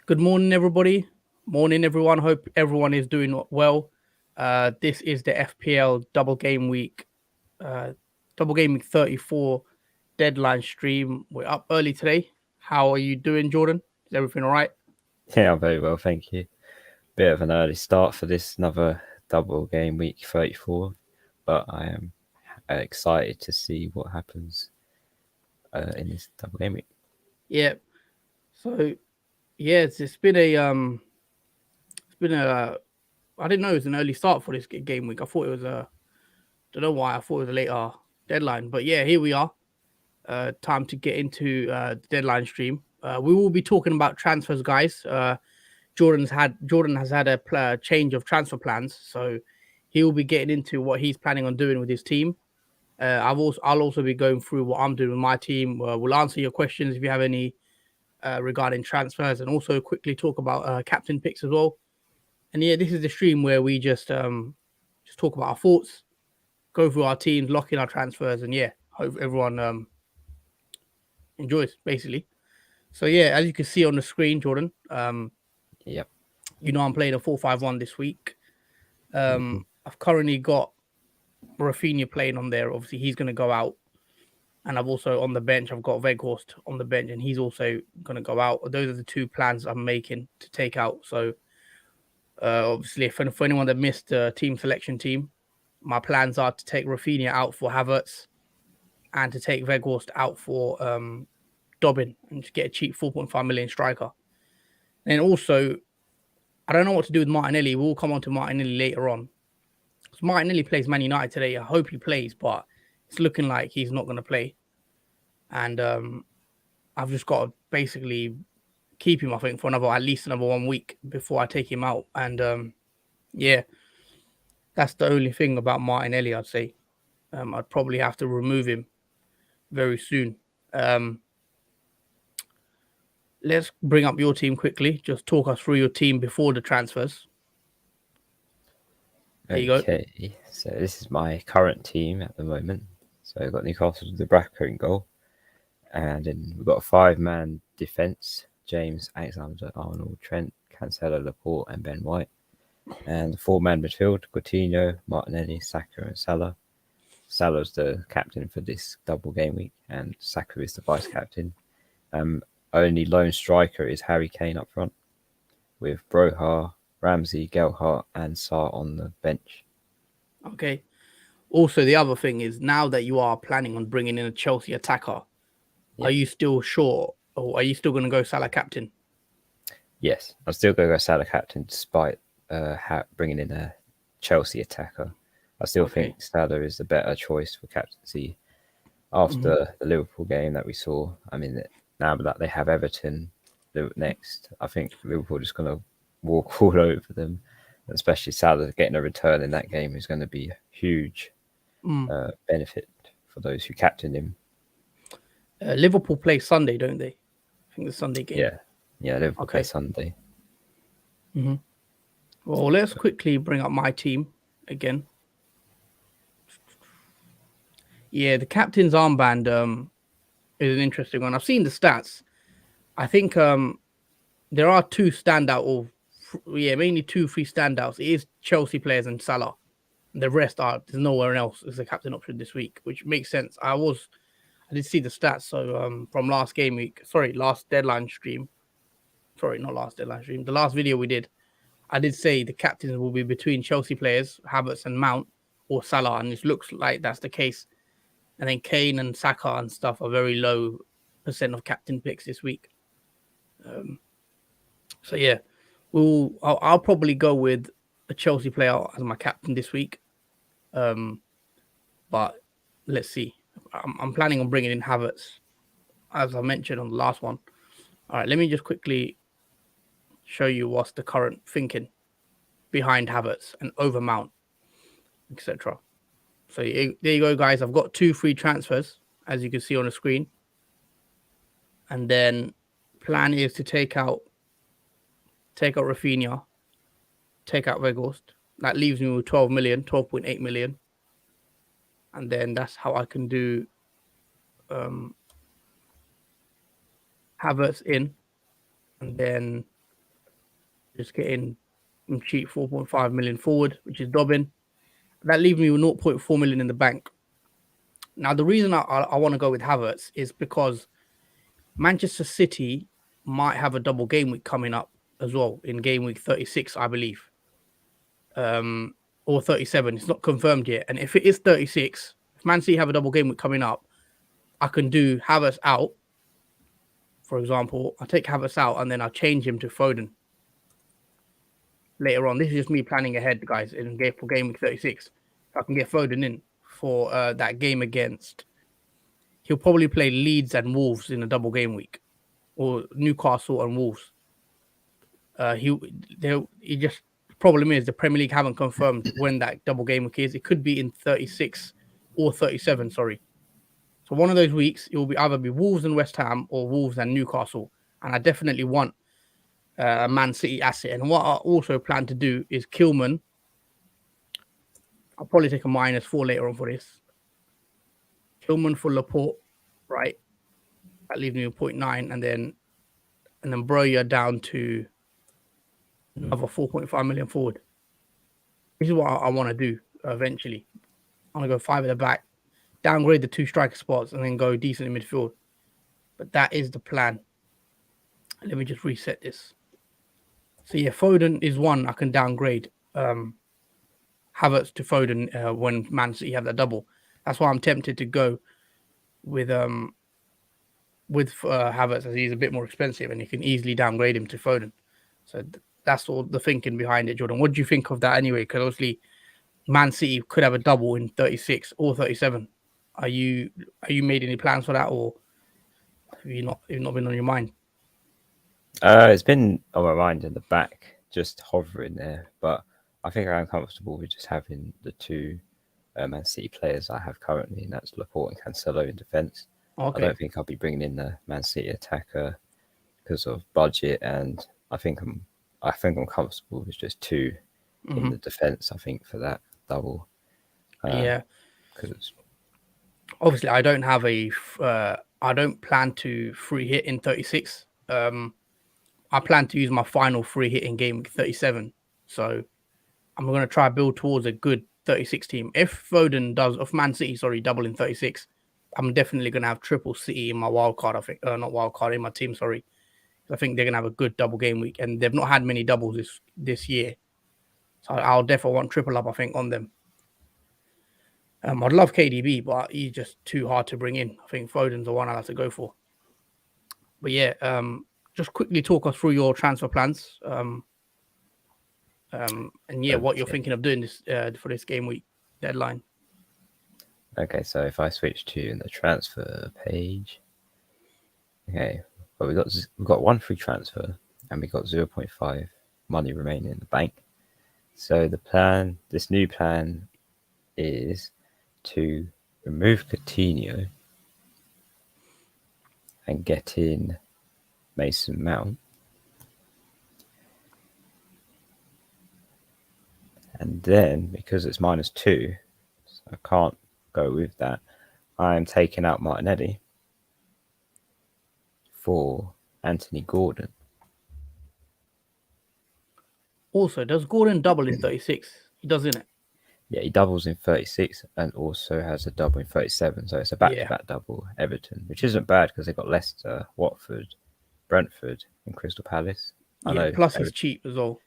Good morning, everybody. Morning, everyone. Hope everyone is doing well. This is the FPL uh, Double Game Week 34 deadline stream. We're up early today. How are you doing, Jordan? Is everything all right? Yeah, I'm very well, thank you. Bit of an early start for this another double game week 34, but I am excited to see what happens in this double game week. Yeah. So yeah, it's been a I didn't know it was an early start for this game week. I thought it was a don't know why I thought it was a later deadline, but yeah, here we are. Time to get into the deadline stream. We will be talking about transfers, guys. Jordan has had a change of transfer plans, so he will be getting into what he's planning on doing with his team. I'll also be going through what I'm doing with my team. We'll answer your questions if you have any regarding transfers, and also quickly talk about captain picks as well. And yeah, this is the stream where we just talk about our thoughts, go through our teams, lock in our transfers, and yeah, hope everyone enjoys basically. So yeah, as you can see on the screen, Jordan, Yep. I'm playing a 4-5-1 this week. Mm-hmm. I've currently got Rafinha playing on there. Obviously, he's going to go out, and I've also on the bench. I've got Weghorst on the bench, and he's also going to go out. Those are the two plans I'm making to take out. So obviously, for anyone that missed the team selection team, my plans are to take Rafinha out for Havertz and to take Weghorst out for Dobbin and to get a cheap 4.5 million striker. And also, I don't know what to do with Martinelli. We'll come on to Martinelli later on. Martinelli plays Man United today. I hope he plays, but it's looking like he's not going to play. And I've just got to basically keep him, I think, for at least another 1 week before I take him out. And yeah, that's the only thing about Martinelli, I'd say. I'd probably have to remove him very soon. Um, let's bring up your team quickly. Just talk us through your team before the transfers. There you go. Okay, so this is my current team at the moment. So I've got Newcastle with the Bracco in goal, and then we've got a 5-man defence: James, Alexander, Arnold, Trent, Cancelo, Laporte, and Ben White. And the 4-man midfield: Coutinho, Martinelli, Saka, and Salah. Salah's the captain for this double game week, and Saka is the vice captain. Only lone striker is Harry Kane up front, with Broha, Ramsey, Gelhart, and Sarr on the bench. Okay. Also, the other thing is now that you are planning on bringing in a Chelsea attacker, are Yep. you still sure, or are you still going to go Salah captain? Yes, I'm still going to go Salah captain despite bringing in a Chelsea attacker. I still Okay. think Salah is the better choice for captaincy Mm-hmm. after the Liverpool game that we saw. I mean, now that they have Everton next, I think Liverpool are just going to walk all over them. Especially Salah getting a return in that game is going to be a huge Mm. benefit for those who captained him. Liverpool play Sunday, don't they? I think the Sunday game. Yeah, Liverpool play Okay. Sunday. Mm-hmm. Well, let's quickly bring up my team again. Yeah, the captain's armband is an interesting one. I've seen the stats. I think there are two standout, or mainly 2, 3 standouts. It is Chelsea players and Salah. The rest are there's nowhere else as a captain option this week, which makes sense. I did see the stats. So from last deadline stream. Sorry, not last deadline stream. The last video we did, I did say the captains will be between Chelsea players, Havertz and Mount, or Salah, and it looks like that's the case. And then Kane and Saka and stuff are very low percent of captain picks this week. So yeah, I'll probably go with a Chelsea player as my captain this week. But let's see. I'm planning on bringing in Havertz, as I mentioned on the last one. All right, let me just quickly show you what's the current thinking behind Havertz and over Mount, etc. So there you go, guys. I've got 2 free transfers, as you can see on the screen. And then plan is to take out Rafinha, take out Weghorst. That leaves me with 12 million, 12.8 million. And then that's how I can do Havertz in. And then just getting cheap 4.5 million forward, which is Dobbin. That leaves me with 0.4 million in the bank. Now, the reason I want to go with Havertz is because Manchester City might have a double game week coming up as well in game week 36, I believe. Or 37. It's not confirmed yet. And if it is 36, if Man City have a double game week coming up, I can do Havertz out. For example, I take Havertz out and then I change him to Foden later on. This is just me planning ahead, guys, for game week 36. If I can get Foden in for that game against, he'll probably play Leeds and Wolves in a double game week, or Newcastle and Wolves. He just problem is the Premier League haven't confirmed when that double game week is. It could be in 36 or 37. Sorry. So one of those weeks it will be either Wolves and West Ham or Wolves and Newcastle, and I definitely want a Man City asset. And what I also plan to do is Kilman. I'll probably take a -4 later on for this. Kilman for Laporte, right? That leaves me with 0.9, and then Broya down to another 4.5 million forward. This is what I want to do eventually. I want to go 5 at the back, downgrade the 2 striker spots, and then go decent in midfield. But that is the plan. Let me just reset this. So yeah, Foden is one I can downgrade. Havertz to Foden when Man City have that double. That's why I'm tempted to go with Havertz, as he's a bit more expensive and you can easily downgrade him to Foden. So that's all the thinking behind it, Jordan. What do you think of that anyway? Because obviously Man City could have a double in 36 or 37. Are you made any plans for that, or have you not been on your mind? It's been on my mind in the back, just hovering there. But I think I'm comfortable with just having the 2 Man City players I have currently, and that's Laporte and Cancelo in defence. Okay. I don't think I'll be bringing in the Man City attacker because of budget, and I think I'm comfortable with just 2 in the defence. I think for that double, yeah, because obviously I don't have I don't plan to free hit in 36. I plan to use my final free hit in game 37. So I'm going to try build towards a good 36 team. If Man City, double in 36, I'm definitely going to have triple City in my wild card. I think, not wild card, in my team. Sorry, I think they're going to have a good double game week, and they've not had many doubles this year. So I'll definitely want triple up, I think, on them. I'd love KDB, but he's just too hard to bring in. I think Foden's the one I'll have to go for. But yeah, just quickly talk us through your transfer plans. And yeah, what you're thinking of doing this for this game week deadline. Okay, so if I switch to the transfer page, okay, well we've got 1 free transfer and we got 0.5 money remaining in the bank. So this new plan is to remove Coutinho and get in Mason Mount. And then, because it's -2, so I can't go with that, I'm taking out Martinelli for Anthony Gordon. Also, does Gordon double in 36? He does, isn't it? Yeah, he doubles in 36 and also has a double in 37. So it's a back-to-back double, Everton, which isn't bad because they've got Leicester, Watford, Brentford and Crystal Palace. Plus he's cheap as well.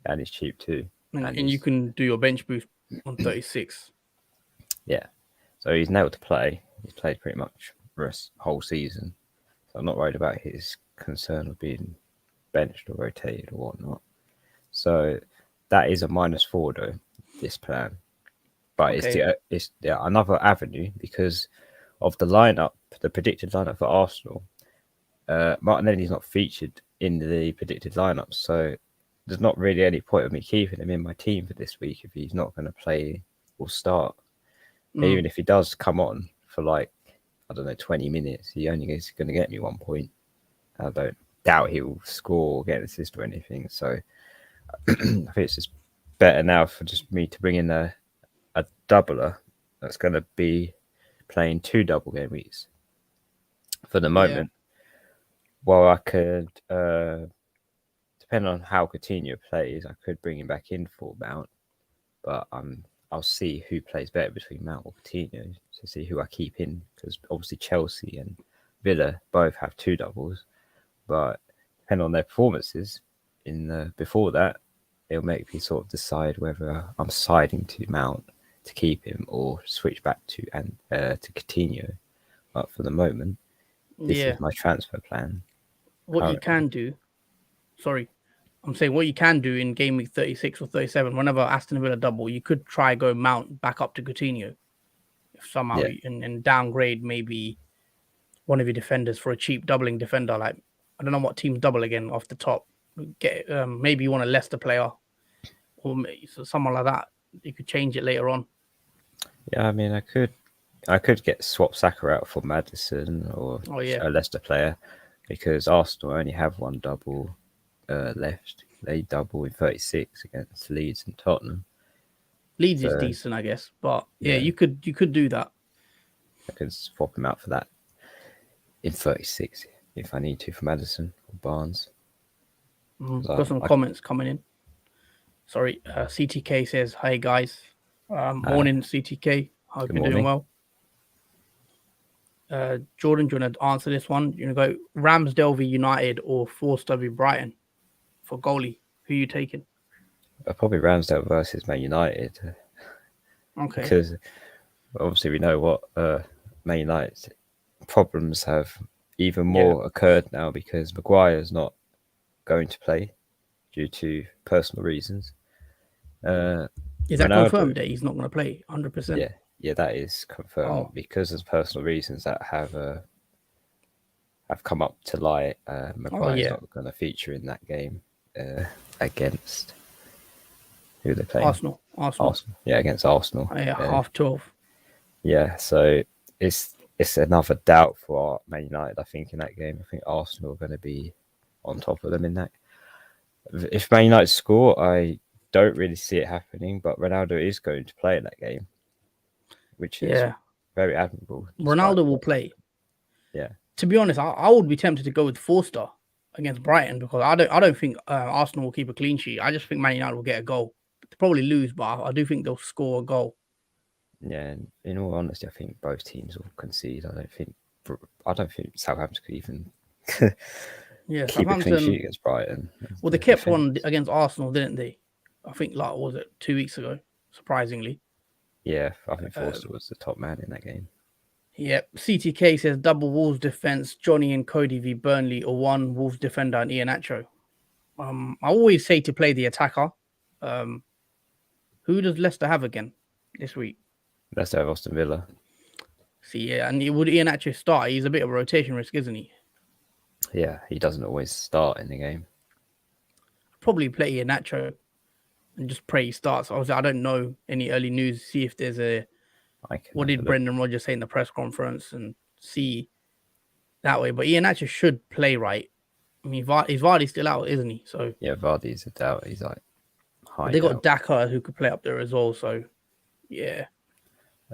And he's cheap too. And you can do your bench boost on 36. Yeah. So he's nailed to play. He's played pretty much the whole season. So I'm not worried about his concern of being benched or rotated or whatnot. So that is a -4 though, this plan. But it's another avenue because of the lineup, the predicted lineup for Arsenal. Martinelli's not featured in the predicted lineup, so there's not really any point of me keeping him in my team for this week if he's not going to play or start. Even if he does come on for 20 minutes, he only is going to get me 1 point. I don't doubt he'll score or get an assist or anything. So I think it's just better now for just me to bring in a doubler that's going to be playing 2 double game weeks for the moment. Well, I could, depending depending on how Coutinho plays, I could bring him back in for Mount, but I'll see who plays better between Mount or Coutinho to see who I keep in, because obviously Chelsea and Villa both have 2 doubles, but depending on their performances before that, it'll make me sort of decide whether I'm siding to Mount to keep him or switch back to Coutinho. But for the moment, this is my transfer plan. What you can do, I'm saying what you can do in game week 36 or 37, whenever Aston Villa double, you could try go Mount back up to Coutinho. If somehow and downgrade maybe one of your defenders for a cheap doubling defender. Like, I don't know what teams double again off the top. Get maybe you want a Leicester player or someone like that. You could change it later on. Yeah, I mean, I could get swap Saka out for Maddison or a Leicester player, because Arsenal only have 1 double left. They double in 36 against Leeds and Tottenham. Leeds is decent, I guess, but you could do that. I could swap him out for that in 36 if I need to for Maddison or Barnes. Got some comments coming in. Sorry, CTK says, "Hey guys, morning CTK. Hope you're doing well." Jordan, do you want to answer this one? You want to go Ramsdale v United or Forster v Brighton for goalie? Who are you taking? Probably Ramsdale versus Man United. Okay. Because obviously we know what Man United's problems have even more occurred now, because Maguire's not going to play due to personal reasons. Is that confirmed that he's not going to play 100%? Yeah, that is confirmed because of personal reasons that have come up to light. Maguire's not going to feature in that game against who they play. Arsenal. Yeah, against Arsenal. 12:30. Yeah, so it's another doubt for Man United, I think, in that game. I think Arsenal are going to be on top of them in that. If Man United score, I don't really see it happening, but Ronaldo is going to play in that game, which is very admirable. Ronaldo will play. Yeah. To be honest, I would be tempted to go with Forster against Brighton, because I don't think Arsenal will keep a clean sheet. I just think Man United will get a goal. They'll probably lose, but I do think they'll score a goal. Yeah, and in all honesty, I think both teams will concede. I don't think Southampton could even keep a clean sheet against Brighton. Well, they kept one against Arsenal, didn't they? I think, like, was it 2 weeks ago? Surprisingly. Yeah, I think Forster was the top man in that game. Yep. CTK says double Wolves defense, Johnny and Cody v Burnley, or 1 Wolves defender and Iheanacho. I always say to play the attacker. Who does Leicester have again this week? Leicester have Aston Villa. See, and would Iheanacho start? He's a bit of a rotation risk, isn't he? Yeah, he doesn't always start in the game. Probably play Iheanacho and just pray he starts. Obviously, I don't know any early news. See if there's what did Brendan Rodgers say in the press conference, and see that way. But Iheanacho should play, right? I mean, Vardy's still out, isn't he? So yeah, Vardy's a doubt. He's like high. They got Daka who could play up there as well. So yeah,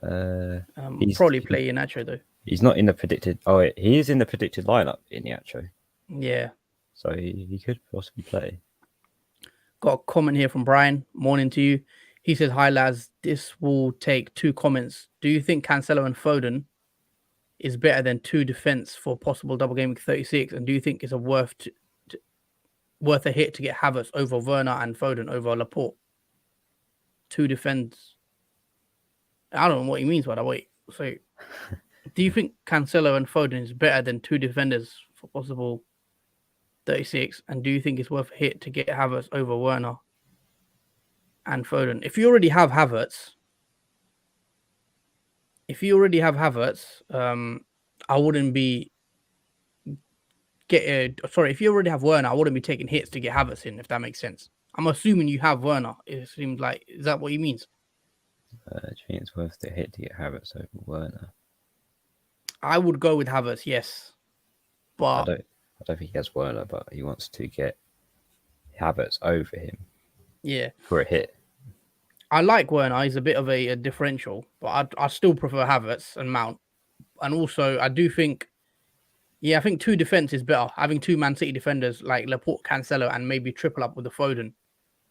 probably play Iheanacho though. He's not in the predicted. Oh, he is in the predicted lineup in Iheanacho. Yeah. So he could possibly play. Got a comment here from Brian. Morning to you. He says, "Hi lads, this will take 2 comments. Do you think Cancelo and Foden is better than 2 defense for possible double game week 36? And do you think it's worth a hit to get Havertz over Werner and Foden over Laporte? 2 defense." I don't know what he means by that. Wait, so do you think Cancelo and Foden is better than 2 defenders for possible 36? And do you think it's worth a hit to get Havertz over Werner and Foden? If you already have Havertz, I wouldn't be if you already have Werner, I wouldn't be taking hits to get Havertz in, if that makes sense. I'm assuming you have Werner. It seems like, is that what he means? Do you think it's worth the hit to get Havertz over Werner? I would go with Havertz, yes. But I don't think he has Werner, but he wants to get Havertz over him. Yeah. For a hit. I like Werner. He's a bit of a differential, but I still prefer Havertz and Mount. And also, I do think Yeah, I think 2 defense is better. Having 2 Man City defenders like Laporte, Cancelo, and maybe triple up with the Foden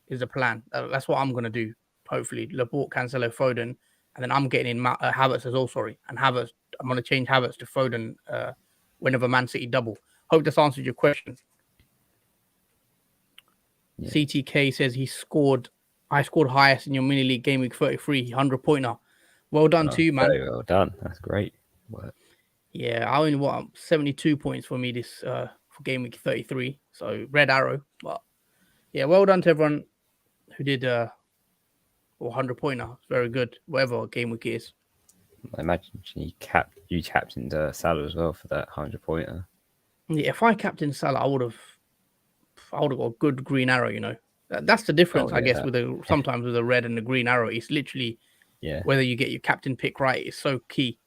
is the plan. That's what I'm going to do. Hopefully, Laporte, Cancelo, Foden, and then I'm getting in Havertz as well. Sorry, and Havertz. I'm going to change Havertz to Foden whenever Man City double. Hope this answers your question. Yeah. CTK says I scored highest in your mini league game week 33, 100-pointer. Well done to you, man. Very well done. That's great work. Yeah, I only want 72 points for me this for game week 33. So red arrow. But yeah, well done to everyone who did 100-pointer. It's very good, whatever game week is. I imagine you captained Salah as well for that 100-pointer. Yeah, if I captained Salah, I would have got a good green arrow. You know, that's the difference, I guess, with sometimes with the red and the green arrow. It's literally whether you get your captain pick right is so key.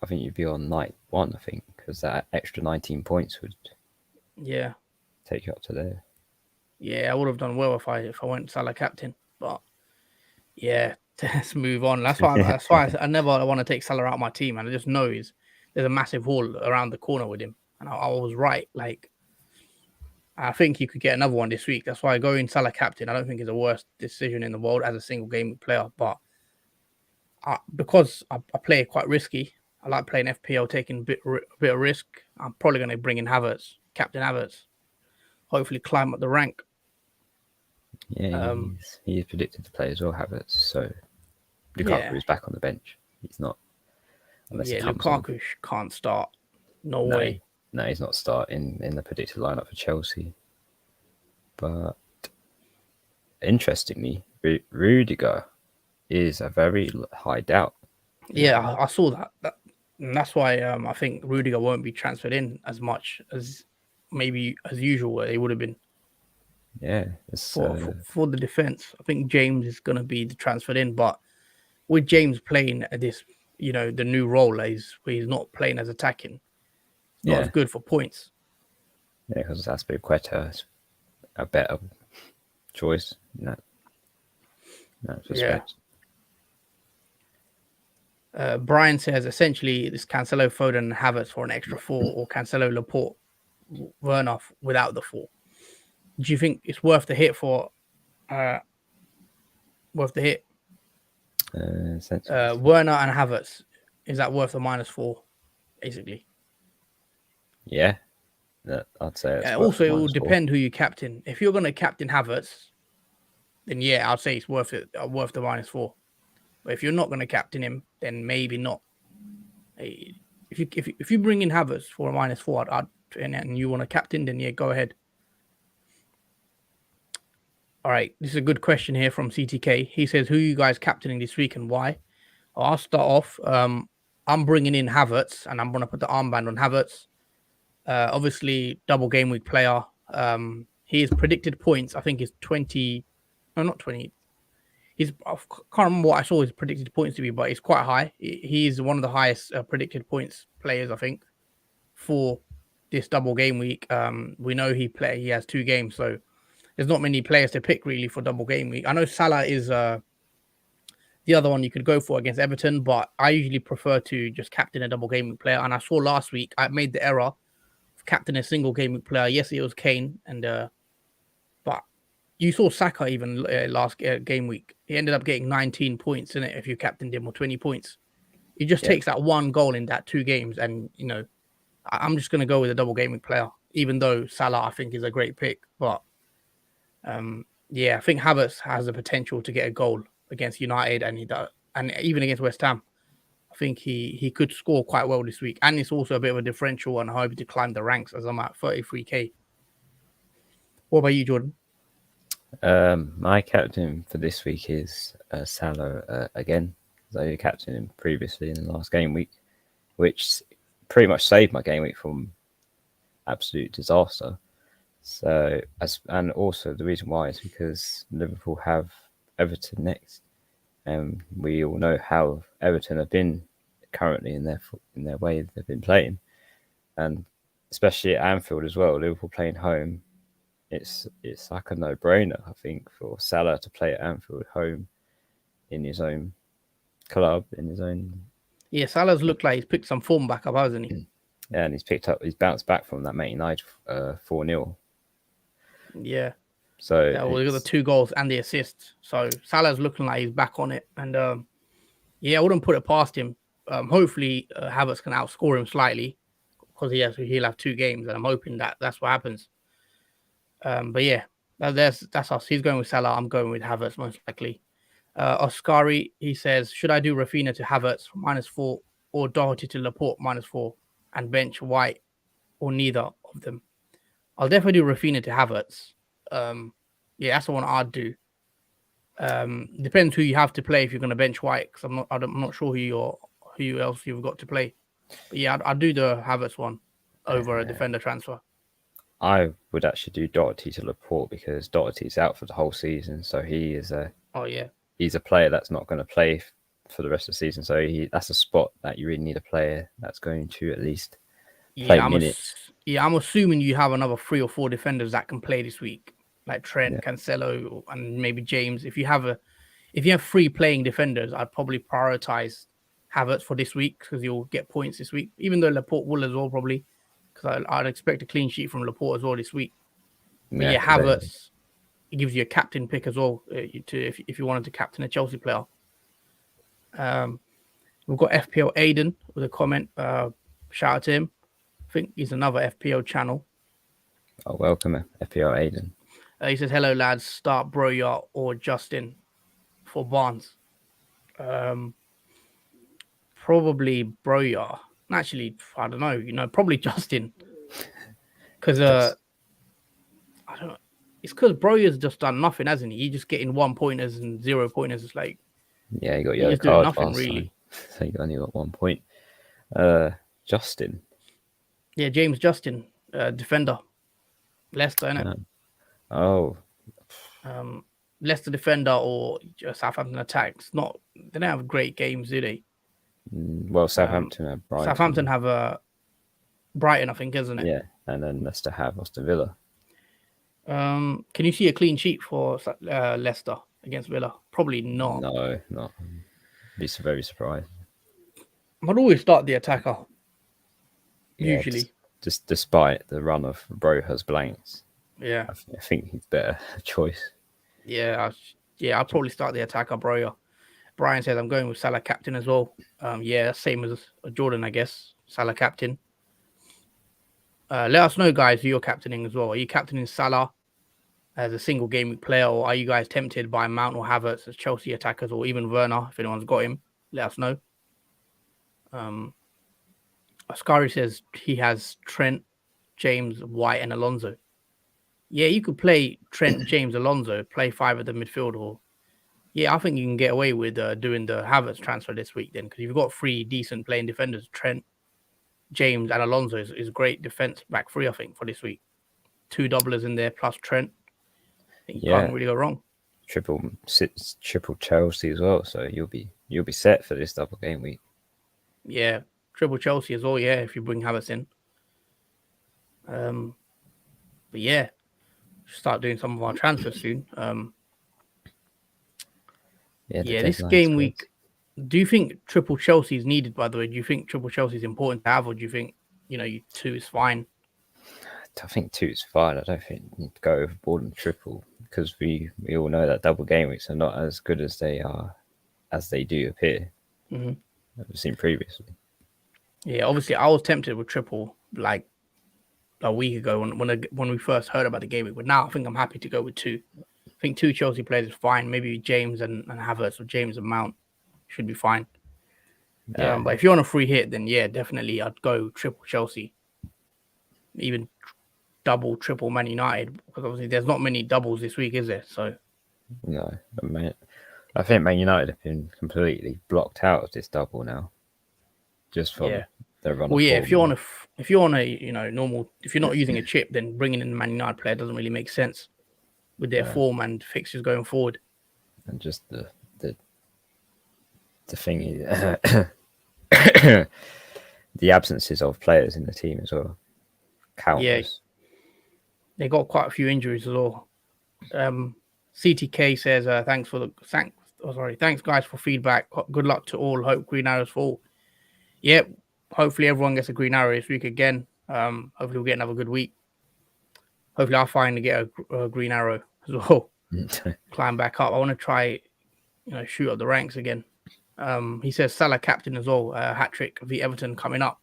I think you'd be on night 1, I think, because that extra 19 points would take you up to there. Yeah, I would have done well if I went Salah captain, but yeah, let's move on. That's why I never want to take Salah out of my team, and I just know there's a massive hole around the corner with him, and I was right. Like, I think you could get another one this week. That's why going Salah captain, I don't think is the worst decision in the world as a single game player, but because I play quite risky. I like playing FPL, taking a bit of risk. I'm probably going to bring in Havertz, Captain Havertz. Hopefully climb up the rank. Yeah, he is predicted to play as well, Havertz. So Lukaku is back on the bench. He's not. Lukaku can't start. No way. No, he's not starting in the predicted lineup for Chelsea. But interestingly, Rudiger is a very high doubt. Yeah, I saw that. And that's why I think Rudiger won't be transferred in as much as maybe as usual it would have been. Yeah, for the defense, I think James is going to be transferred in, but with James playing this, the new role where he's not playing as attacking, it's not as good for points. Yeah, because Azpilicueta is a better choice in that respect. Brian says essentially this Cancelo, Foden, and Havertz for an extra 4, or Cancelo, Laporte, Werner without the 4. Do you think it's worth the hit for? Werner and Havertz, is that worth the -4, basically? Yeah, I'd say. Also, it will depend who you captain. If you're going to captain Havertz, then I'd say it's worth the -4. But if you're not going to captain him, then maybe not. If you bring in Havertz for a -4, and you want to captain, then go ahead. All right, this is a good question here from CTK. He says, "Who are you guys captaining this week and why?" I'll start off. I'm bringing in Havertz, and I'm going to put the armband on Havertz. Obviously, double game week player. His predicted points, I think, is 20. No, not 20. I can't remember what I saw his predicted points to be, but it's quite high. He's one of the highest predicted points players, I think, for this double game week. We know he has 2 games, so there's not many players to pick really for double game week. I know Salah is the other one you could go for against Everton, but I usually prefer to just captain a double game week player. And I saw last week I made the error of captain a single game week player. Yes, it was Kane, but you saw Saka even last game week. He ended up getting 19 points in it if you captained him, or 20 points. He just takes that 1 goal in that 2 games, and I'm just going to go with a double game week player, even though Salah I think is a great pick, but. I think Havertz has the potential to get a goal against United, and even against West Ham. I think he could score quite well this week, and it's also a bit of a differential on how to climb the ranks, as I'm at 33k. What about you, Jordan? My captain for this week is Salah again. I captained him previously in the last game week, which pretty much saved my game week from absolute disaster. So, and also the reason why is because Liverpool have Everton next, and we all know how Everton have been currently in their way they've been playing, and especially at Anfield as well. Liverpool playing home, it's like a no-brainer, I think, for Salah to play at Anfield home in his own club, in his own. Yeah, Salah's looked like he's picked some form back up, hasn't he? Yeah, and he's bounced back from that Man United 4-0. Yeah. So Yeah, well, he got the 2 goals and the assist. So Salah's looking like he's back on it. And yeah, I wouldn't put it past him. Hopefully, Havertz can outscore him slightly because he'll have 2 games, and I'm hoping that that's what happens. But yeah, that's us. He's going with Salah. I'm going with Havertz most likely. Oscari, he says, should I do Rafinha to Havertz for -4 or Doherty to Laporte -4 and bench White or neither of them? I'll definitely do Rafinha to Havertz. Yeah, that's the one I'd do. Depends who you have to play if you're going to bench White, because I'm not sure who else you've got to play. But yeah, I'd do the Havertz one over a defender transfer. I would actually do Doherty to Laporte because Doherty's out for the whole season, so he's a player that's not going to play for the rest of the season. So that's a spot that you really need a player that's going to at least play minutes. I'm assuming you have another 3 or 4 defenders that can play this week, like Trent, Cancelo, and maybe James. If you have 3 playing defenders, I'd probably prioritize Havertz for this week because you'll get points this week. Even though Laporte will as well, probably, because I'd expect a clean sheet from Laporte as well this week. But yeah, Havertz, it gives you a captain pick as well if you wanted to captain a Chelsea player. We've got FPL Aiden with a comment. Shout out to him. I think he's another FPL channel. Oh, welcome, FPL Aiden. He says, hello, lads. Start Broya or Justin for Barnes. Probably Broya. Actually, I don't know. Probably Justin. Because, I don't know. It's because Broya's just done nothing, hasn't he? He's just getting 1 pointers and 0 pointers. It's like, yeah, he got yellow card nothing really. So he only got 1 point. Justin. Yeah, James Justin, defender. Leicester, innit? Leicester defender or Southampton attacks. They don't have great games, do they? Well, Southampton have Brighton. Southampton have Brighton, I think, isn't it? Yeah, and then Leicester have Aston Villa. Can you see a clean sheet for Leicester against Villa? Probably not. No, not. Be very surprised. I'd always start the attacker. Usually. Just despite the run of Broja's blanks. Yeah. I think he's better choice. Yeah, I'll probably start the attacker, Broja. Brian says I'm going with Salah captain as well. Yeah, same as Jordan, I guess. Salah captain. Let us know, guys, who you're captaining as well. Are you captaining Salah as a single game week player, or are you guys tempted by Mount or Havertz as Chelsea attackers, or even Werner, if anyone's got him? Let us know. Ascari says he has Trent, James, White, and Alonso. Yeah, you could play Trent, James, Alonso, play 5 at the midfield, or yeah, I think you can get away with doing the Havertz transfer this week then, because you've got 3 decent playing defenders. Trent, James, and Alonso is great defense back 3, I think, for this week. 2 doublers in there plus Trent. I think you can't really go wrong. Triple Chelsea as well, so you'll be set for this double game week. Yeah, triple Chelsea as well. Yeah, if you bring Havertz in. But yeah, start doing some of our transfers soon. This game week. Do you think triple Chelsea is needed? By the way, do you think triple Chelsea is important to have, or do you think 2 is fine? I think 2 is fine. I don't think you need to go overboard on triple because we all know that double game weeks are not as good as they do appear. Mm-hmm. That we've seen previously. Yeah, obviously, I was tempted with triple like a week ago when we first heard about the game week, but now I think I'm happy to go with 2. I think 2 Chelsea players is fine. Maybe James and Havertz, or James and Mount should be fine. Yeah. But if you're on a free hit, then yeah, definitely I'd go triple Chelsea, even double, triple Man United, because obviously there's not many doubles this week, is there? So no, I think Man United have been completely blocked out of this double now, just from their run. Well, yeah, if you're on a normal, if you're not using a chip, then bringing in the Man United player doesn't really make sense with their form and fixtures going forward. And just the thing is, the absences of players in the team as well. Countless. Yeah, they got quite a few injuries as well. CTK says, thanks guys for feedback. Good luck to all. Hope Green Arrows fall. Yep, hopefully everyone gets a green arrow this week again. Hopefully we'll get another good week. Hopefully I'll finally get a green arrow as well. Climb back up. I want to try, shoot up the ranks again. He says Salah captain as well. Hat trick v Everton coming up.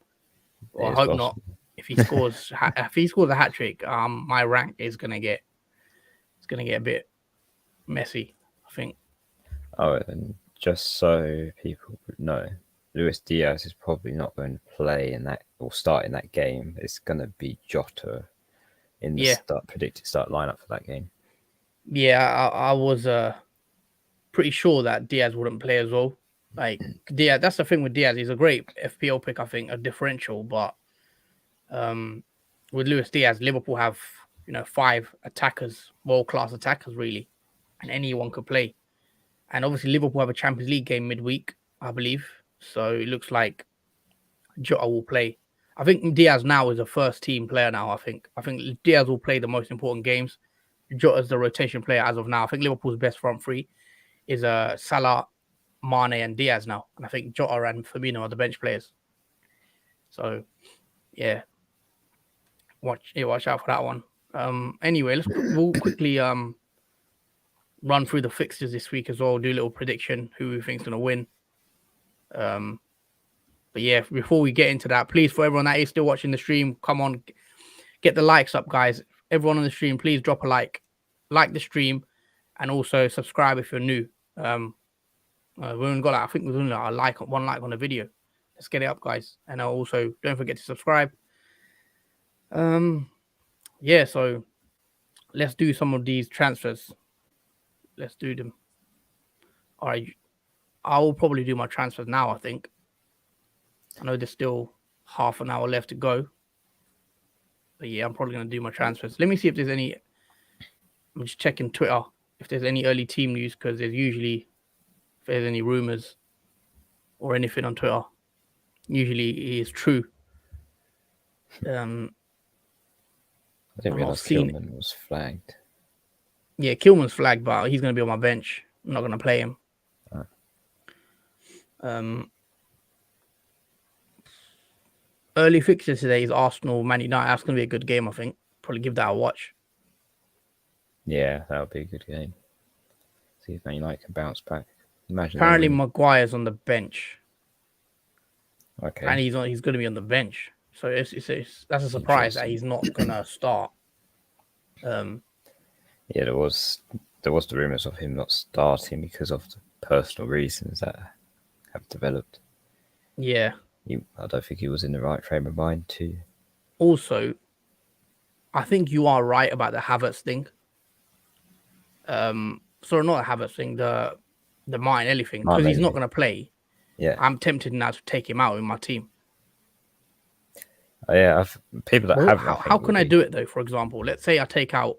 Well, I hope not. If he scores, a hat trick, my rank is gonna get a bit messy, I think. Oh, and just so people would know, Luis Diaz is probably not going to play in that or start in that game. It's going to be Jota in the predicted start lineup for that game. Yeah, I was pretty sure that Diaz wouldn't play as well. Like Diaz, that's the thing with Diaz. He's a great FPL pick, I think, a differential. But with Luis Diaz, Liverpool have 5 attackers, world-class attackers, really, and anyone could play. And obviously, Liverpool have a Champions League game midweek, I believe. So it looks like Jota will play. I think Diaz now is a first-team player now. I think Diaz will play the most important games. Jota's the rotation player as of now. I think Liverpool's best front three is Salah, Mane, and Diaz now. And I think Jota and Firmino are the bench players. So, yeah. Watch out for that one. Anyway, we'll quickly run through the fixtures this week as well. Do a little prediction who we think's gonna win. But yeah, before we get into that, please, for everyone that is still watching the stream, come on, get the likes up, guys. Everyone on the stream, please drop a like the stream, and also subscribe if you're new. We only got I think we've only got one like on the video. Let's get it up, guys, and also don't forget to subscribe. Yeah, so let's do some of these transfers. Let's do them. All right, I will probably do my transfers now. I think. I know there's still half an hour left to go. But yeah, I'm probably going to do my transfers. Let me see if there's any. I'm just checking Twitter if there's any early team news, because there's usually, if there's any rumors or anything on Twitter, usually it is true. I didn't realize Kilman was flagged. Yeah, Kilman's flagged, but he's going to be on my bench. I'm not going to play him. Early fixture today is Arsenal, Man United. That's going to be a good game, I think. Probably give that a watch. Yeah, that'll be a good game. See if Man United can bounce back. Apparently, Maguire's on the bench. Okay. And he's going to be on the bench. So that's a surprise that he's not going to start. Yeah, there was the rumours of him not starting because of the personal reasons that have developed. Yeah. I don't think he was in the right frame of mind to. Also, I think you are right about the Havertz thing. Sorry, not the Havertz thing, the Martinelli thing, because he's not going to play. Yeah. I'm tempted now to take him out in my team. Yeah, people that have. How can I do it though? For example, let's say I take out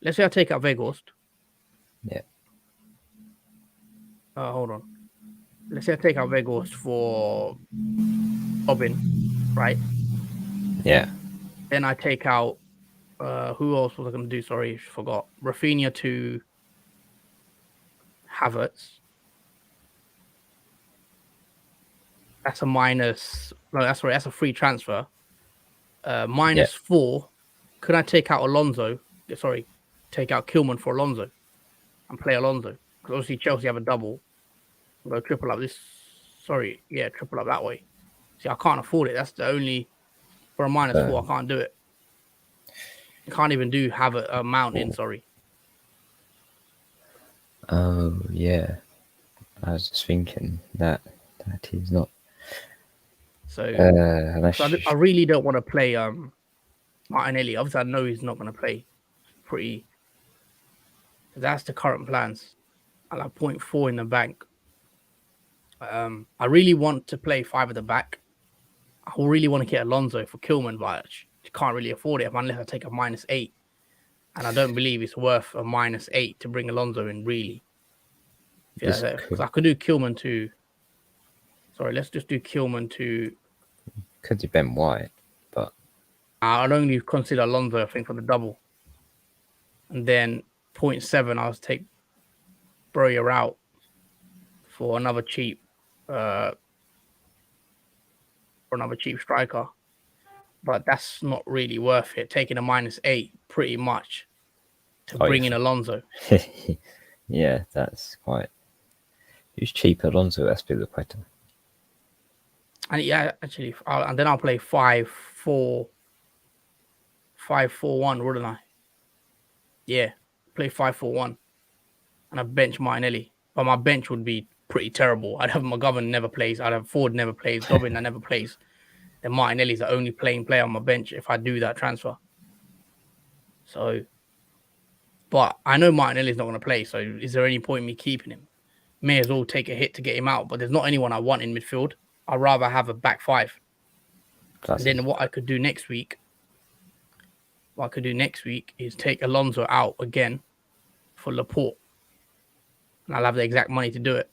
Weghorst. Yeah. Hold on. Let's say I take out Weghorst for Robin, right? Yeah. Then I take out who else was I going to do? Sorry, forgot. Rafinha to Havertz. That's a minus. No, that's a free transfer. -4. Could I take out Alonso? Sorry, take out Kilman for Alonso and play Alonso, because obviously Chelsea have a double. I'll go triple up this. Sorry, yeah, triple up that way. See, I can't afford it. That's the only for a -4. I can't do it. I can't even have a mount in. Sorry. Oh yeah, I was just thinking that he's not. So I really don't want to play Martinelli. Obviously, I know he's not going to play. That's the current plans. I'll have 0.4 in the bank. I really want to play 5 at the back. I really want to get Alonso for Kilman, but I can't really afford it unless I take a -8. And I don't believe it's worth a -8 to bring Alonso in, really. Yeah, because I could do Kilman to. Sorry, let's just do Kilman to. Could do Ben White, but I'd only consider Alonso, I think, for the double. And then 0.7, I'll take Broya out for another cheap for another cheap striker. But that's not really worth it. Taking a -8 pretty much to bring in Alonso. Yeah, that's quite. Who's cheap? Alonso Azpilicueta. And yeah, actually, and then I'll play 5-4-1, wouldn't I? Yeah, play 5-4-1, and I bench Martinelli. But my bench would be pretty terrible. I'd have McGovern never plays. I'd have Ford never plays. Dobbin that never plays. Then Martinelli's the only playing player on my bench if I do that transfer. So, but I know Martinelli's not going to play. So, is there any point in me keeping him? May as well take a hit to get him out. But there's not anyone I want in midfield. I'd rather have a back five. And then what I could do next week, is take Alonso out again for Laporte, and I'll have the exact money to do it.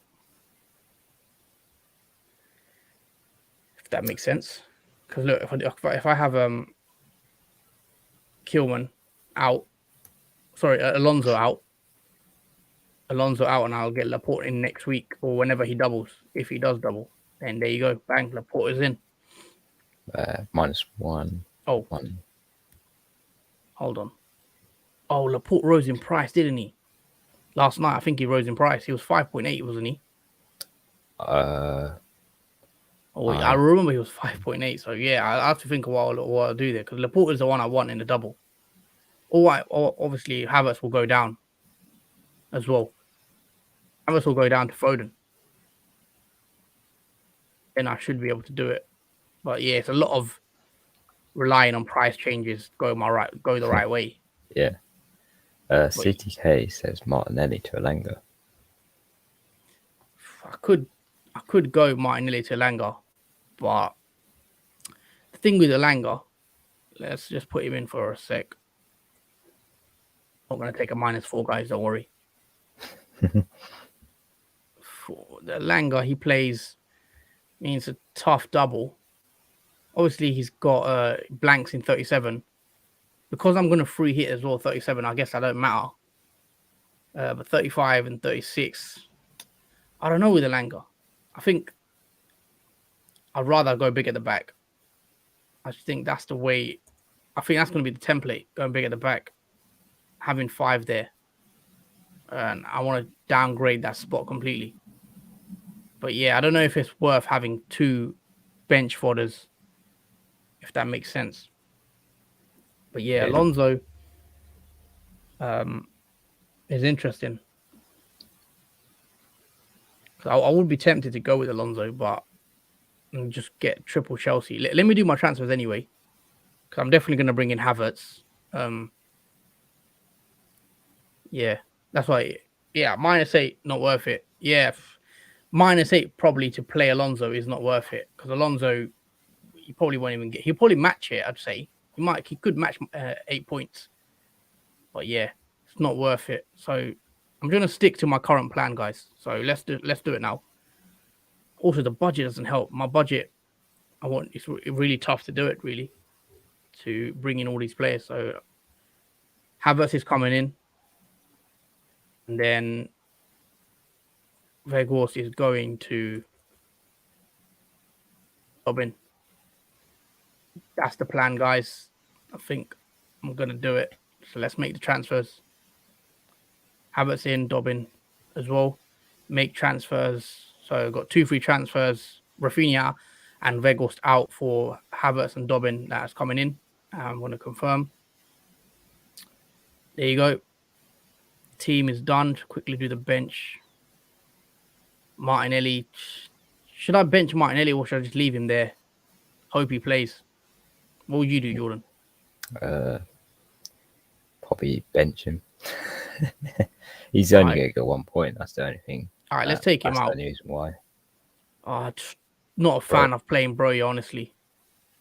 If that makes sense. Because look, if I have Kilman out, Alonso out, and I'll get Laporte in next week or whenever he doubles. If he does double, then there you go, bang, Laporte is in. -1. Oh, 1. Hold on. Oh, Laporte rose in price, didn't he? Last night, I think he rose in price. He was 5.8, wasn't he? I remember he was 5.8. So yeah, I have to think of what I'll do there because Laporte is the one I want in the double. Obviously, Havertz will go down as well. Havertz will go down to Foden. Then I should be able to do it. But yeah, it's a lot of relying on price changes go the right way. Yeah. CTK says Martinelli to Elanga. I could go Martinelli to Elanga, but the thing with Elanga, let's just put him in for a sec. Not going to take a -4, guys. Don't worry. For the Elanga, he plays means a tough double. Obviously, he's got blanks in 37. Because I'm going to free hit as well, 37, I guess that don't matter. But 35 and 36, I don't know with Elanga. I think I'd rather go big at the back. I just think that's the way. I think that's going to be the template, going big at the back, having 5 there. And I want to downgrade that spot completely. But yeah, I don't know if it's worth having 2 bench fodders, if that makes sense. But yeah, Alonso is interesting. I would be tempted to go with Alonso, but just get triple Chelsea. Let me do my transfers anyway, because I'm definitely going to bring in Havertz. Yeah, that's why. Yeah, -8, not worth it. Yeah, -8 probably to play Alonso is not worth it because Alonso, he probably won't even get. He'll probably match it. I'd say he could match 8 points, but yeah, it's not worth it. So I'm going to stick to my current plan, guys. So let's do it now. Also, the budget doesn't help. My budget, it's really tough to do it, really, to bring in all these players. So Havertz is coming in, and then Weghorst is going to Dobbin. That's the plan, guys. I think I'm going to do it. So let's make the transfers. Havertz in, Dobbin as well. Make transfers. So I've got 2 free transfers. Rafinha and Weghorst out for Havertz and Dobbin. That's coming in. I'm going to confirm. There you go. Team is done. Quickly do the bench. Martinelli. Should I bench Martinelli or should I just leave him there? Hope he plays. What would you do, Jordan? Probably bench him. He's only going to get 1 point. That's the only thing. All right, let's take him out. That's the reason why. Not a fan of playing Broja, honestly.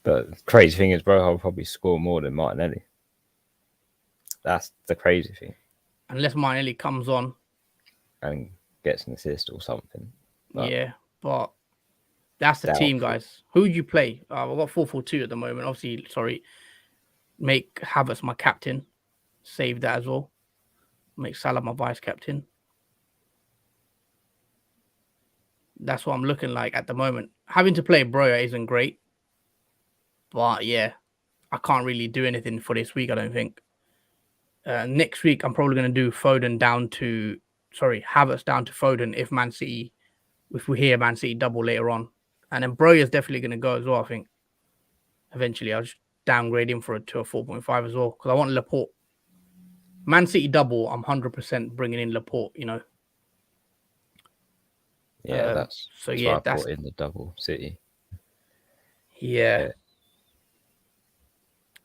But the crazy thing is, Broja will probably score more than Martinelli. That's the crazy thing. Unless Martinelli comes on and gets an assist or something. But yeah, but that's the team, guys. Who would you play? I've got 4-4-2 at the moment. Obviously, make Havertz my captain. Save that as well. Make Salah my vice captain. That's what I'm looking like at the moment. Having to play Broja isn't great But yeah, I can't really do anything for this week, I don't think. Next week, I'm probably going to do Havertz down to Foden if we hear Man City double later on. And then Broyer's definitely going to go as well, I think. Eventually, I'll just downgrade him to a 4.5 as well, because I want Laporte. Man City double, I'm 100% bringing in Laporte, Yeah, that's why I that's brought in the double City. yeah.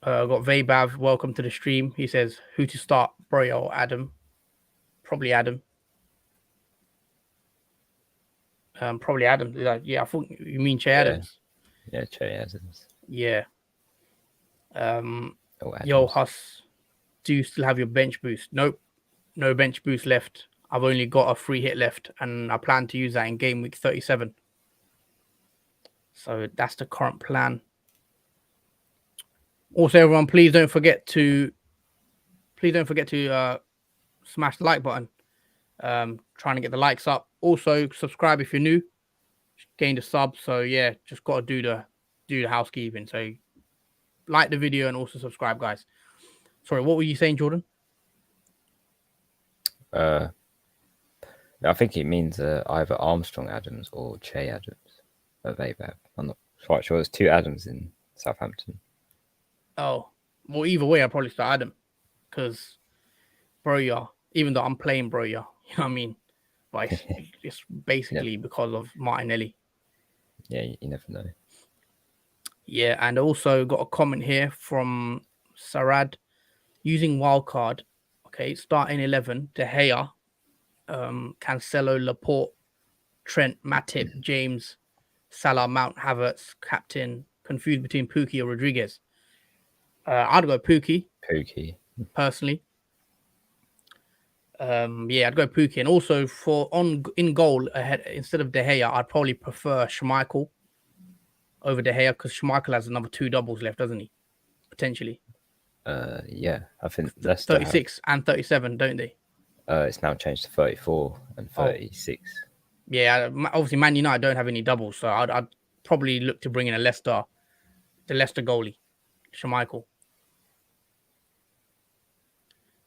Got Vabav, welcome to the stream. He says, who to start, Broyer or Adam? Probably Adam. Probably Adam. Yeah, I thought you mean Che Adams. Yeah, Che Adams. Yeah. Yo, Huss, do you still have your bench boost? Nope. No bench boost left. I've only got a free hit left, and I plan to use that in game week 37. So that's the current plan. Also, everyone, please don't forget to smash the like button. Trying to get the likes up. Also, subscribe if you're new. Gain the sub. So yeah, just got to do the housekeeping. So like the video and also subscribe, guys. Sorry, what were you saying, Jordan? I think it means either Armstrong Adams or Che Adams. I'm not quite sure. There's two Adams in Southampton. Oh, well, either way, I'll probably start Adam because Broya, even though I'm playing Broya, you know what I mean? But it's basically because of Martinelli. Yeah, you never know. Yeah, and also got a comment here from Sarad using wildcard. Okay, starting 11, De Gea, Cancelo, Laporte, Trent, Matip, James, Salah, Mount, Havertz, captain, confused between Pookie or Rodriguez. I'd go Pookie. Personally. I'd go Pookie. And also in goal ahead instead of De Gea, I'd probably prefer Schmeichel over De Gea because Schmeichel has another 2 doubles left, doesn't he? Potentially. Yeah, I think that's 36 and 37, don't they? It's now changed to 34 and 36. Yeah, obviously Man United don't have any doubles, so I'd probably look to bring in the Leicester goalie, Schmeichel.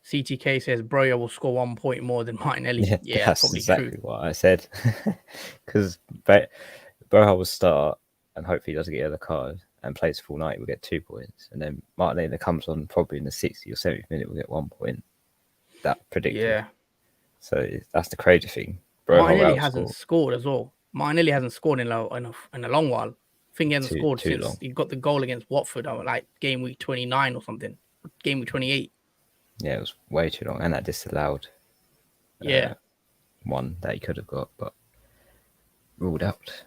CTK says Broya will score 1 point more than Martinelli. Yeah, that's probably exactly true. what I said. Because Broja will start and hopefully doesn't get the card and plays full night, we'll get 2 points. And then Martinelli that comes on probably in the 60th or 70th minute will get 1 point. That predicted. Yeah. So that's the crazy thing. Martinelli hasn't scored as well. Martinelli hasn't scored in a long while. I think he hasn't scored since he got the goal against Watford, like game week 29 or something. Game week 28. Yeah, it was way too long. And that disallowed one that he could have got, but ruled out.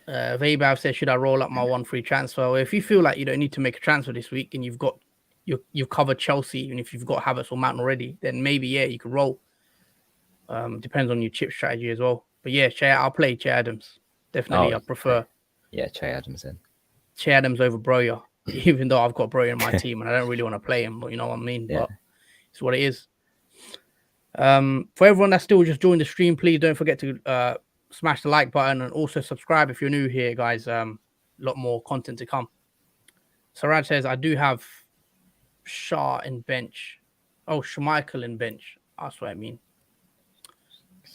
Vabav says, should I roll up my 1 free transfer? Well, if you feel like you don't need to make a transfer this week and you've covered Chelsea, and if you've got Havertz or Mount already, then maybe, you could roll. Depends on your chip strategy as well. But yeah, I'll play Che Adams. Definitely, I prefer. Yeah, Che Adams then. Che Adams over Broya, even though I've got Broya in my team and I don't really want to play him, but you know what I mean? Yeah. But it's what it is. For everyone that's still just joined the stream, please don't forget to smash the like button and also subscribe if you're new here, guys. A lot more content to come. Saraj says, I do have Shah in bench. Oh, Schmeichel in bench. That's what I mean.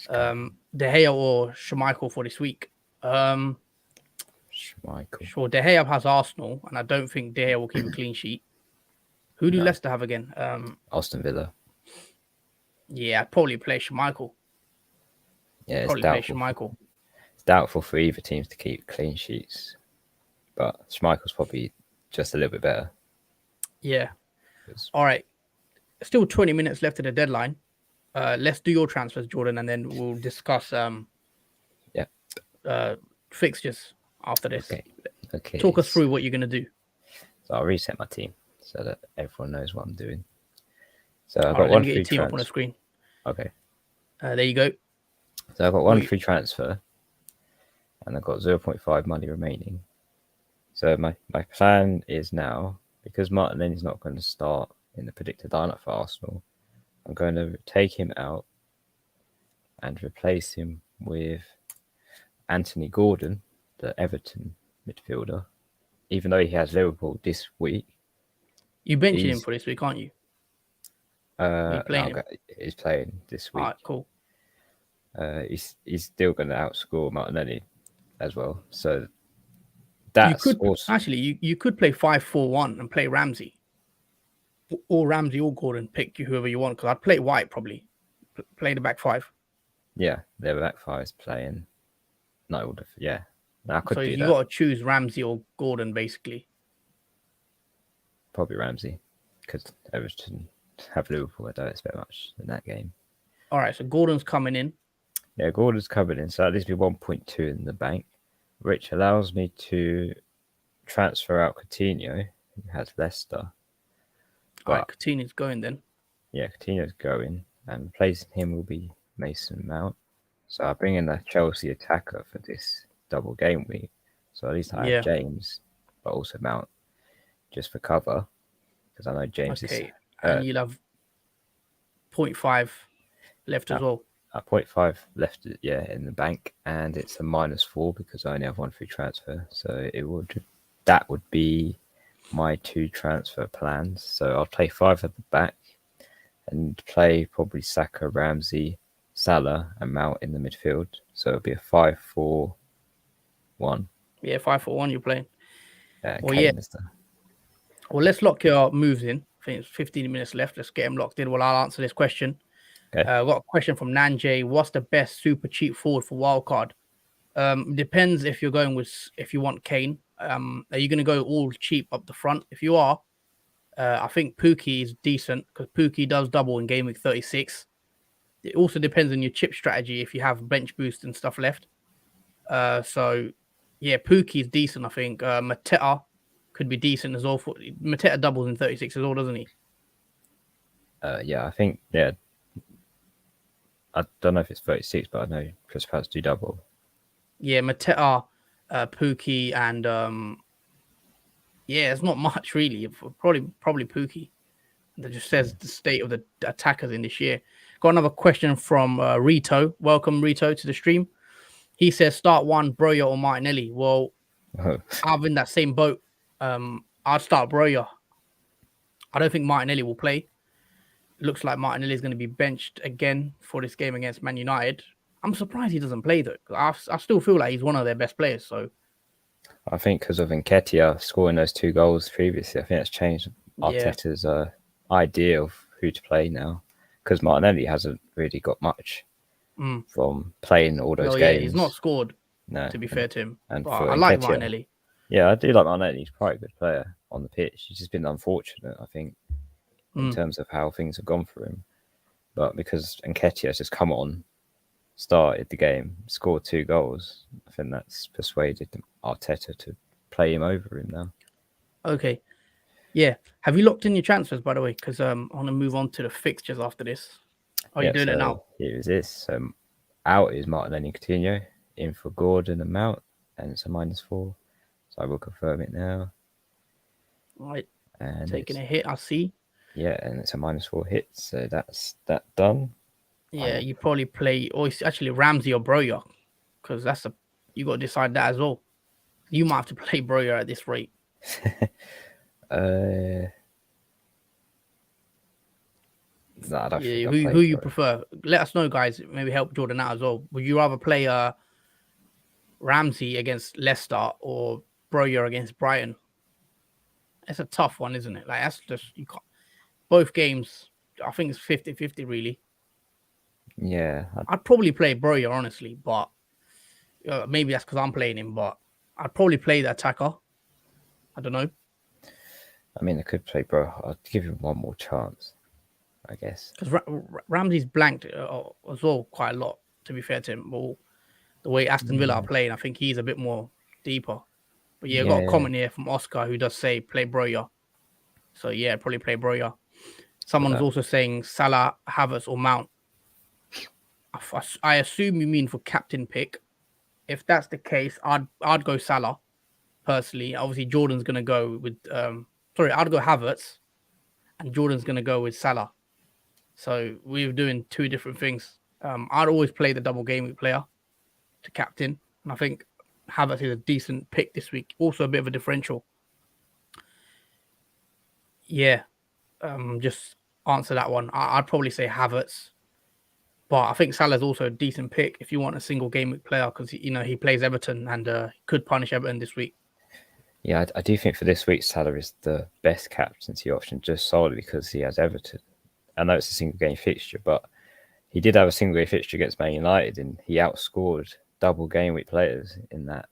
De Gea or Schmeichel for this week? Schmeichel. Sure, De Gea has Arsenal, and I don't think De Gea will keep a clean sheet. Who do Leicester have again? Aston Villa. Yeah, I'd probably play Schmeichel. Yeah, it's doubtful. It's doubtful for either teams to keep clean sheets, but Schmeichel's probably just a little bit better. Yeah. All right. Still 20 minutes left of the deadline. Let's do your transfers, Jordan, and then we'll discuss fixtures after this. Okay. Talk us through what you're going to do. So I'll reset my team so that everyone knows what I'm doing. So I've got one free team up on the screen. Okay. There you go. So I've got one free transfer and I've got 0.5 money remaining. So my plan is now, because Martinelli's not going to start in the predicted lineup for Arsenal, I'm going to take him out and replace him with Anthony Gordon, the Everton midfielder. even though he has Liverpool this week, You benching him for this week, aren't you? You playing him? he's playing this week. All right, cool. He's still going to outscore Martinelli as well. So that's also actually you could play 5-4-1 and play Ramsey, or Gordon. Pick whoever you want, because I'd play White probably. Play the back five. Yeah, their back five is playing. No, yeah. I could so do you that. got to choose Ramsey or Gordon, basically. Probably Ramsey, because Everton have Liverpool. I don't expect much in that game. All right, so Gordon's coming in. Yeah, Gordon's coming in, so at least be 1.2 in the bank, which allows me to transfer out Coutinho, who has Leicester. All right, Coutinho's going then. Yeah, Coutinho's going, and replacing him will be Mason Mount. So I bring in a Chelsea attacker for this double game week. So at least I have James, but also Mount just for cover, because I know James is hurt. And you'll have 0.5 left as well. 0.5 left, in the bank, and it's a -4 because I only have one free transfer. So that would be my 2 transfer plans. So I'll play 5 at the back and play probably Saka, Ramsey, Salah, and Mount in the midfield. So it'll be a 5-4-1. Yeah, 5-4-1 you're playing. Well, let's lock your moves in. I think it's 15 minutes left. Let's get them locked in while I'll answer this question. Okay. I've got a question from Nanjay. What's the best super cheap forward for wildcard? Depends if you want Kane. Are you going to go all cheap up the front? If you are, I think Pookie is decent because Pookie does double in game week 36. It also depends on your chip strategy if you have bench boost and stuff left. So yeah, Pookie is decent. I think Mateta could be decent as well. Mateta doubles in 36 as well, doesn't he? I think I don't know if it's 36, but I know Chris Pratt's do double. Yeah, Mateta, Pookie, and it's not much really. Probably Pookie. That just says the state of the attackers in this year. Got another question from Rito. Welcome, Rito, to the stream. He says, start one, Broja or Martinelli. Well, I'm in that same boat. I'd start Broja. I don't think Martinelli will play. Looks like Martinelli is going to be benched again for this game against Man United. I'm surprised he doesn't play, though. I still feel like he's one of their best players. So I think because of Nketiah scoring those 2 goals previously, I think that's changed Arteta's idea of who to play now. Because Martinelli hasn't really got much from playing all those games. He's not scored, to be fair to him. And I like Martinelli. Yeah, I do like Martinelli. He's quite a good player on the pitch. He's just been unfortunate, I think, in terms of how things have gone for him. But because Nketiah has just come on, started the game, scored 2 goals, I think that's persuaded Arteta to play him over him now. Okay. Yeah. Have you locked in your transfers, by the way? Because I want to move on to the fixtures after this. Are you doing it now? Here is this. So out is Martinelli and Coutinho, in for Gordon and Mount, and it's a -4. So I will confirm it now. All right. And taking a hit, I see. Yeah, and it's a -4 hit, so that's that done. Yeah, you probably play, or it's actually Ramsey or Broja, because you got to decide that as well. You might have to play Broja at this rate. Who you prefer? Let us know, guys. Maybe help Jordan out as well. Would you rather play Ramsey against Leicester or Broja against Brighton? It's a tough one, isn't it? Like, that's just, you can't. Both games, I think it's 50-50 really. Yeah, I'd probably play Broja, honestly, but maybe that's because I'm playing him. But I'd probably play the attacker. I don't know. I mean, I could play Broja. I'd give him one more chance, I guess. Because Ramsey's blanked as well quite a lot, to be fair to him. But the way Aston Villa are playing, I think he's a bit more deeper. But I got a comment here from Oscar who does say play Broja. So yeah, I'd probably play Broja. Someone's also saying Salah, Havertz, or Mount. I assume you mean for captain pick. If that's the case, I'd go Salah personally. Obviously, Jordan's gonna go with I'd go Havertz, and Jordan's gonna go with Salah. So we're doing 2 different things. I'd always play the double game week player to captain, and I think Havertz is a decent pick this week. Also a bit of a differential. Yeah, just answer that one. I'd probably say Havertz, but I think Salah's also a decent pick if you want a single game week player because he plays Everton and could punish Everton this week. Yeah, I do think for this week, Salah is the best captaincy option just solely because he has Everton. I know it's a single game fixture, but he did have a single game fixture against Man United, and he outscored double game week players in that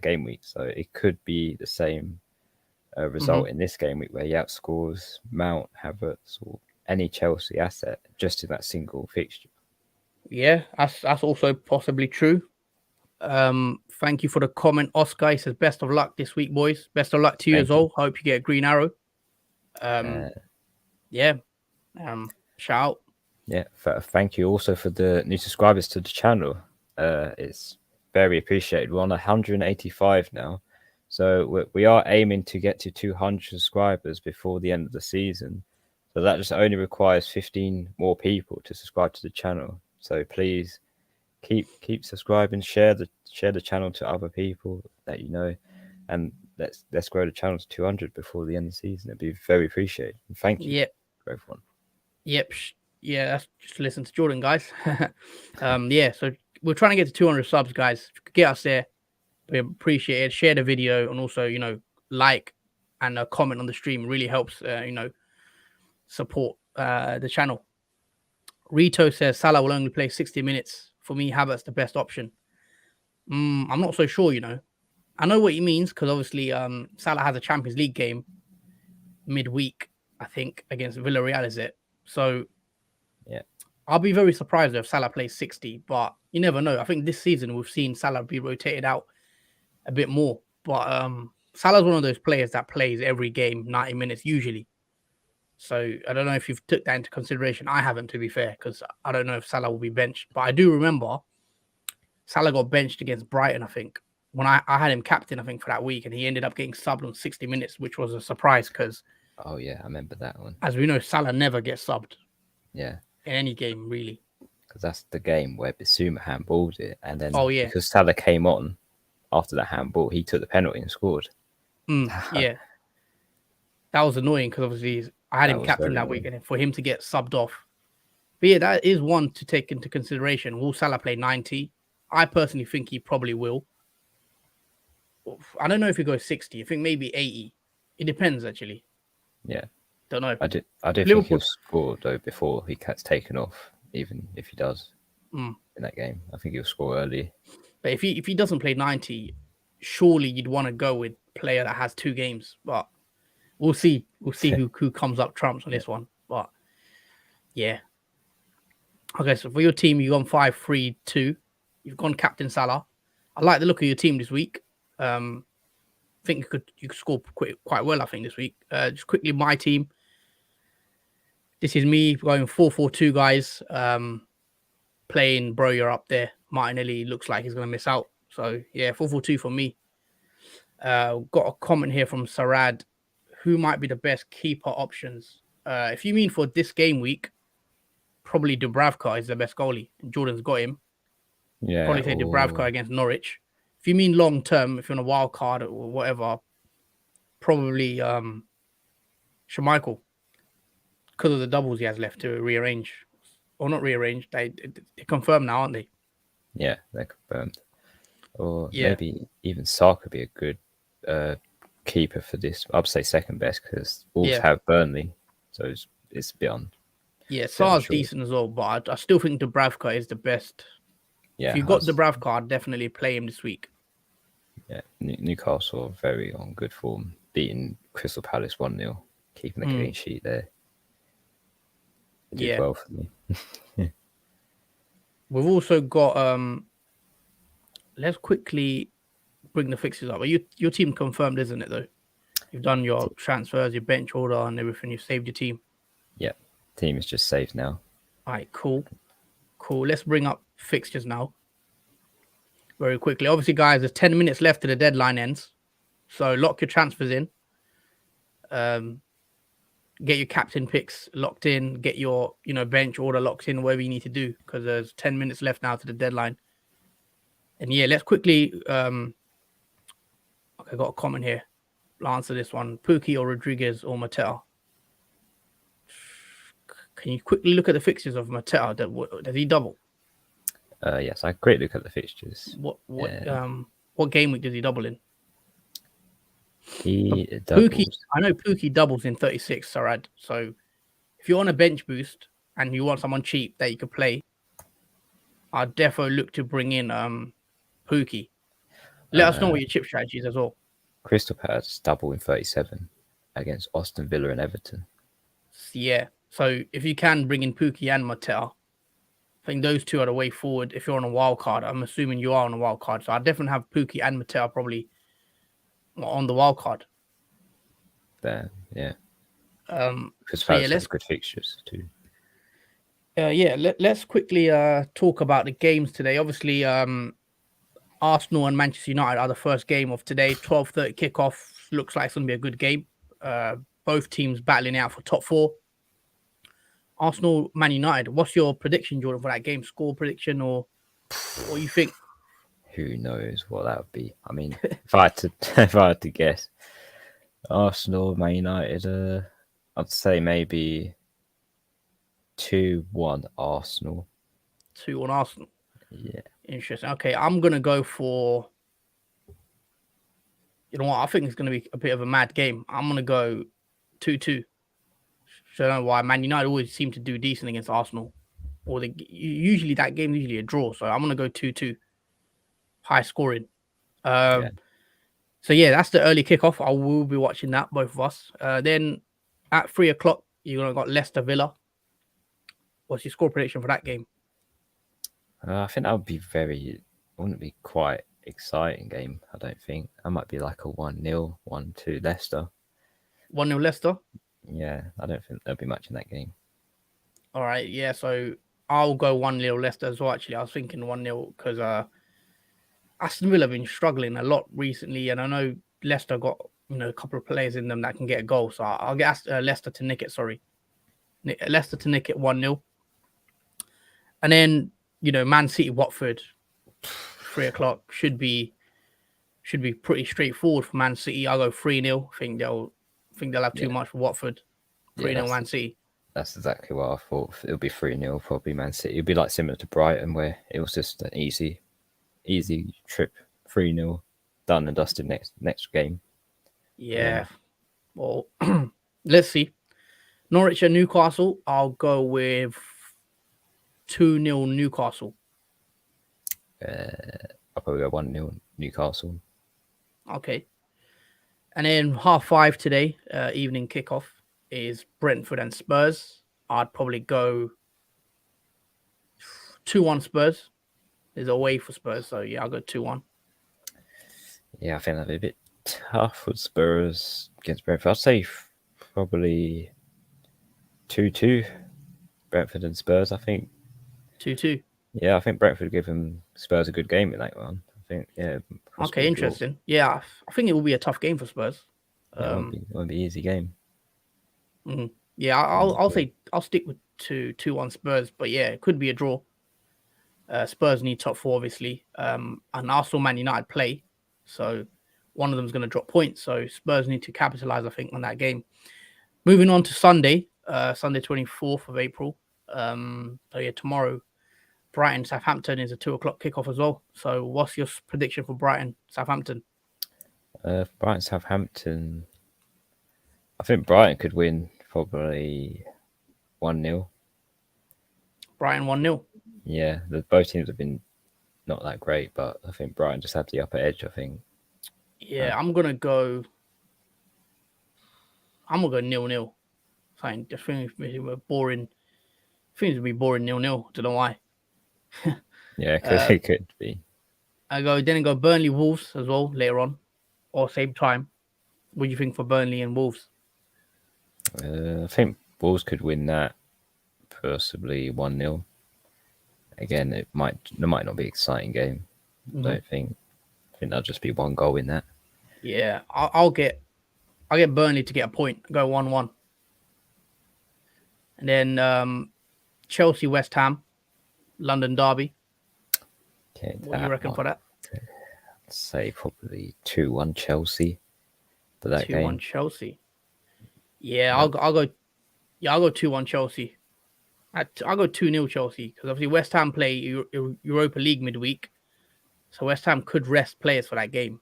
game week. So it could be the same result in this game week where he outscores Mount, Havertz, or any Chelsea asset just in that single fixture. Yeah, that's also possibly true. Thank you for the comment, Oscar. He says best of luck this week, boys. Best of luck to you as well. Hope you get a green arrow. Yeah. Shout out. Yeah, thank you also for the new subscribers to the channel. It's very appreciated. We're on 185 now, so we are aiming to get to 200 subscribers before the end of the season. So that just only requires 15 more people to subscribe to the channel. So please keep subscribing, share the channel to other people that you know, and let's grow the channel to 200 before the end of the season. It'd be very appreciated. And thank you for everyone. Yep. Yeah, that's just listen to Jordan, guys. Yeah, so we're trying to get to 200 subs, guys. If you could get us there, we appreciate it. Share the video and also, like and comment on the stream. It really helps, support the channel. Rito says Salah will only play 60 minutes. For me, Havertz the best option. I'm not so sure, I know what he means because obviously Salah has a Champions League game midweek, I think, against Villarreal, is it? So yeah, I'll be very surprised if Salah plays 60, but you never know. I think this season we've seen Salah be rotated out a bit more. But Salah's one of those players that plays every game 90 minutes usually. So I don't know if you've took that into consideration. I haven't, to be fair, because I don't know if Salah will be benched. But I do remember Salah got benched against Brighton, I think. When I had him captain, I think, for that week, and he ended up getting subbed on 60 minutes, which was a surprise because... Oh, yeah, I remember that one. As we know, Salah never gets subbed. Yeah. In any game, really. Because that's the game where Bissouma handballed it. And then because Salah came on after that handball, he took the penalty and scored. Yeah. That was annoying because obviously I had him captain that week, and for him to get subbed off. But yeah, that is one to take into consideration. Will Salah play 90? I personally think he probably will. I don't know if he goes 60. I think maybe 80. It depends, actually. Yeah. Don't know. I do think he'll score, though, before he gets taken off, even if he does in that game. I think he'll score early. But if he doesn't play 90, surely you'd want to go with a player that has 2 games. But we'll see. We'll see who comes up trumps on this one. But yeah. Okay, so for your team, you've gone 5-3-2. You've gone Captain Salah. I like the look of your team this week. I think you could score quite well, I think, this week. Just quickly, my team. This is me going 4-4-2, guys. Playing Bro, you're up there. Martinelli looks like he's going to miss out. So, yeah, 4-4-2 for me. Got a comment here from Sarad. Who might be the best keeper options? If you mean for this game week, probably Dubravka is the best goalie. Jordan's got him. Yeah. Probably say Dubravka against Norwich. If you mean long term, if you're on a wild card or whatever, probably Schmeichel. Because of the doubles he has left to rearrange. Or not rearrange. They're confirmed now, aren't they? Yeah, they're confirmed. Or maybe even Sark could be a good keeper for this. I'd say second best because Wolves have Burnley. So it's a bit on. Yeah, Sar's decent as well, but I still think Dubravka is the best. Yeah, if you've got Dubravka, I'd definitely play him this week. Yeah, Newcastle are very on good form, beating Crystal Palace 1-0, keeping a clean sheet there. It did well for me. We've also got let's quickly bring the fixtures up. Your team confirmed, isn't it, though? You've done your transfers, your bench order and everything. You've saved your team. Yeah, team is just saved now. All right, cool. Let's bring up fixtures now. Very quickly. Obviously, guys, there's 10 minutes left to the deadline ends. So lock your transfers in. Get your captain picks locked in. Get your bench order locked in, whatever you need to do, because there's 10 minutes left now to the deadline. And yeah, let's quickly. Okay, got a comment here. I'll answer this one. Pookie or Rodriguez or Mateta? Can you quickly look at the fixtures of Mateta? Does he double? Yes, I quickly look at the fixtures. What game week does he double in? He Pookie, doubles. I know Pookie doubles in 36, Sarad. So if you're on a bench boost and you want someone cheap that you could play, I'd definitely look to bring in Pookie. Let us know what your chip strategy is as well. Crystal Palace double in 37 against Aston Villa and Everton. Yeah. So if you can bring in Pookie and Mateta, I think those two are the way forward. If you're on a wild card, I'm assuming you are on a wild card. So I definitely have Pookie and Mateta probably on the wild card. There, yeah. Because So yeah, have good fixtures too. Let's quickly talk about the games today. Obviously, Arsenal and Manchester United are the first game of today. 12:30 kickoff. Looks like it's going to be a good game. Both teams battling out for top four. Arsenal, Man United. What's your prediction, Jordan, for that game? Score prediction, or what you think? Who knows what that would be? I mean, if I had to guess, Arsenal, Man United. I'd say maybe 2-1 Arsenal. 2-1 Arsenal. Yeah. Interesting. Okay, I'm gonna go for. You know what? I think it's gonna be a bit of a mad game. I'm gonna go 2-2. So I don't know why Man United always seem to do decent against Arsenal, or usually that game usually a draw. So I'm gonna go 2-2, high scoring. Yeah. So yeah, that's the early kickoff. I will be watching that, both of us. Then at 3:00, you're gonna got Leicester Villa. What's your score prediction for that game? I think that would be wouldn't be quite exciting game. I don't think. I might be like a 1-0, 1-2 Leicester. 1-0 Leicester. Yeah, I don't think there'll be much in that game. All right, yeah. So I'll go 1-0 Leicester as well. Actually, I was thinking 1-0 because Aston Villa have been struggling a lot recently, and I know Leicester got a couple of players in them that can get a goal. So I'll get Leicester to nick it. Sorry, Leicester to nick it 1-0, and then Man City Watford 3:00 should be pretty straightforward for Man City. I'll go 3-0. I think they'll have too much for Watford. 3-0 Man City. That's exactly what I thought. It'll be 3-0 probably Man City. It'll be like similar to Brighton where it was just an easy trip. 3-0 done and dusted next game. Yeah. Well, let's see. Norwich and Newcastle. I'll go with 2-0 Newcastle. I'll probably go 1-0 Newcastle. Okay. And then 5:30 today, evening kickoff, is Brentford and Spurs. I'd probably go 2-1 Spurs. There's a way for Spurs, so yeah, I'll go 2-1. Yeah, I think that'd be a bit tough with Spurs against Brentford. I'd say probably 2-2 Brentford and Spurs, I think. 2-2. Yeah, I think Brentford give Spurs a good game in that one. I think, yeah. Okay, interesting. Yeah, I think it will be a tough game for Spurs. It won't be easy game. Yeah, I'll say I'll stick with 2-1 Spurs, but yeah, it could be a draw. Spurs need top four, obviously, and Arsenal, Man United play, so one of them is going to drop points. So Spurs need to capitalize, I think, on that game. Moving on to Sunday, Sunday 24th of April. So yeah, tomorrow, Brighton Southampton is a 2:00 kickoff as well. So what's your prediction for Brighton Southampton? Brighton Southampton. I think Brighton could win probably 1-0. Brighton 1-0. Yeah, both teams have been not that great, but I think Brighton just had the upper edge, I think. Yeah, I'm gonna go 0-0. I think we're boring. Seems to be boring 0-0. Don't know why. Yeah, it could be. I go Burnley Wolves as well later on, or same time. What do you think for Burnley and Wolves? I think Wolves could win that, possibly 1-0. Again, it might not be an exciting game. I don't think. I think that'll just be one goal in that. Yeah, I'll get Burnley to get a point. Go 1-1, and then Chelsea West Ham, London derby. Okay, what do you reckon for that? I'd say probably 2-1 Chelsea for that 2-1 game. Chelsea. Yeah, I'll go 2-1 Chelsea. I'll go 2-0 Chelsea because obviously West Ham play Europa League midweek. So West Ham could rest players for that game.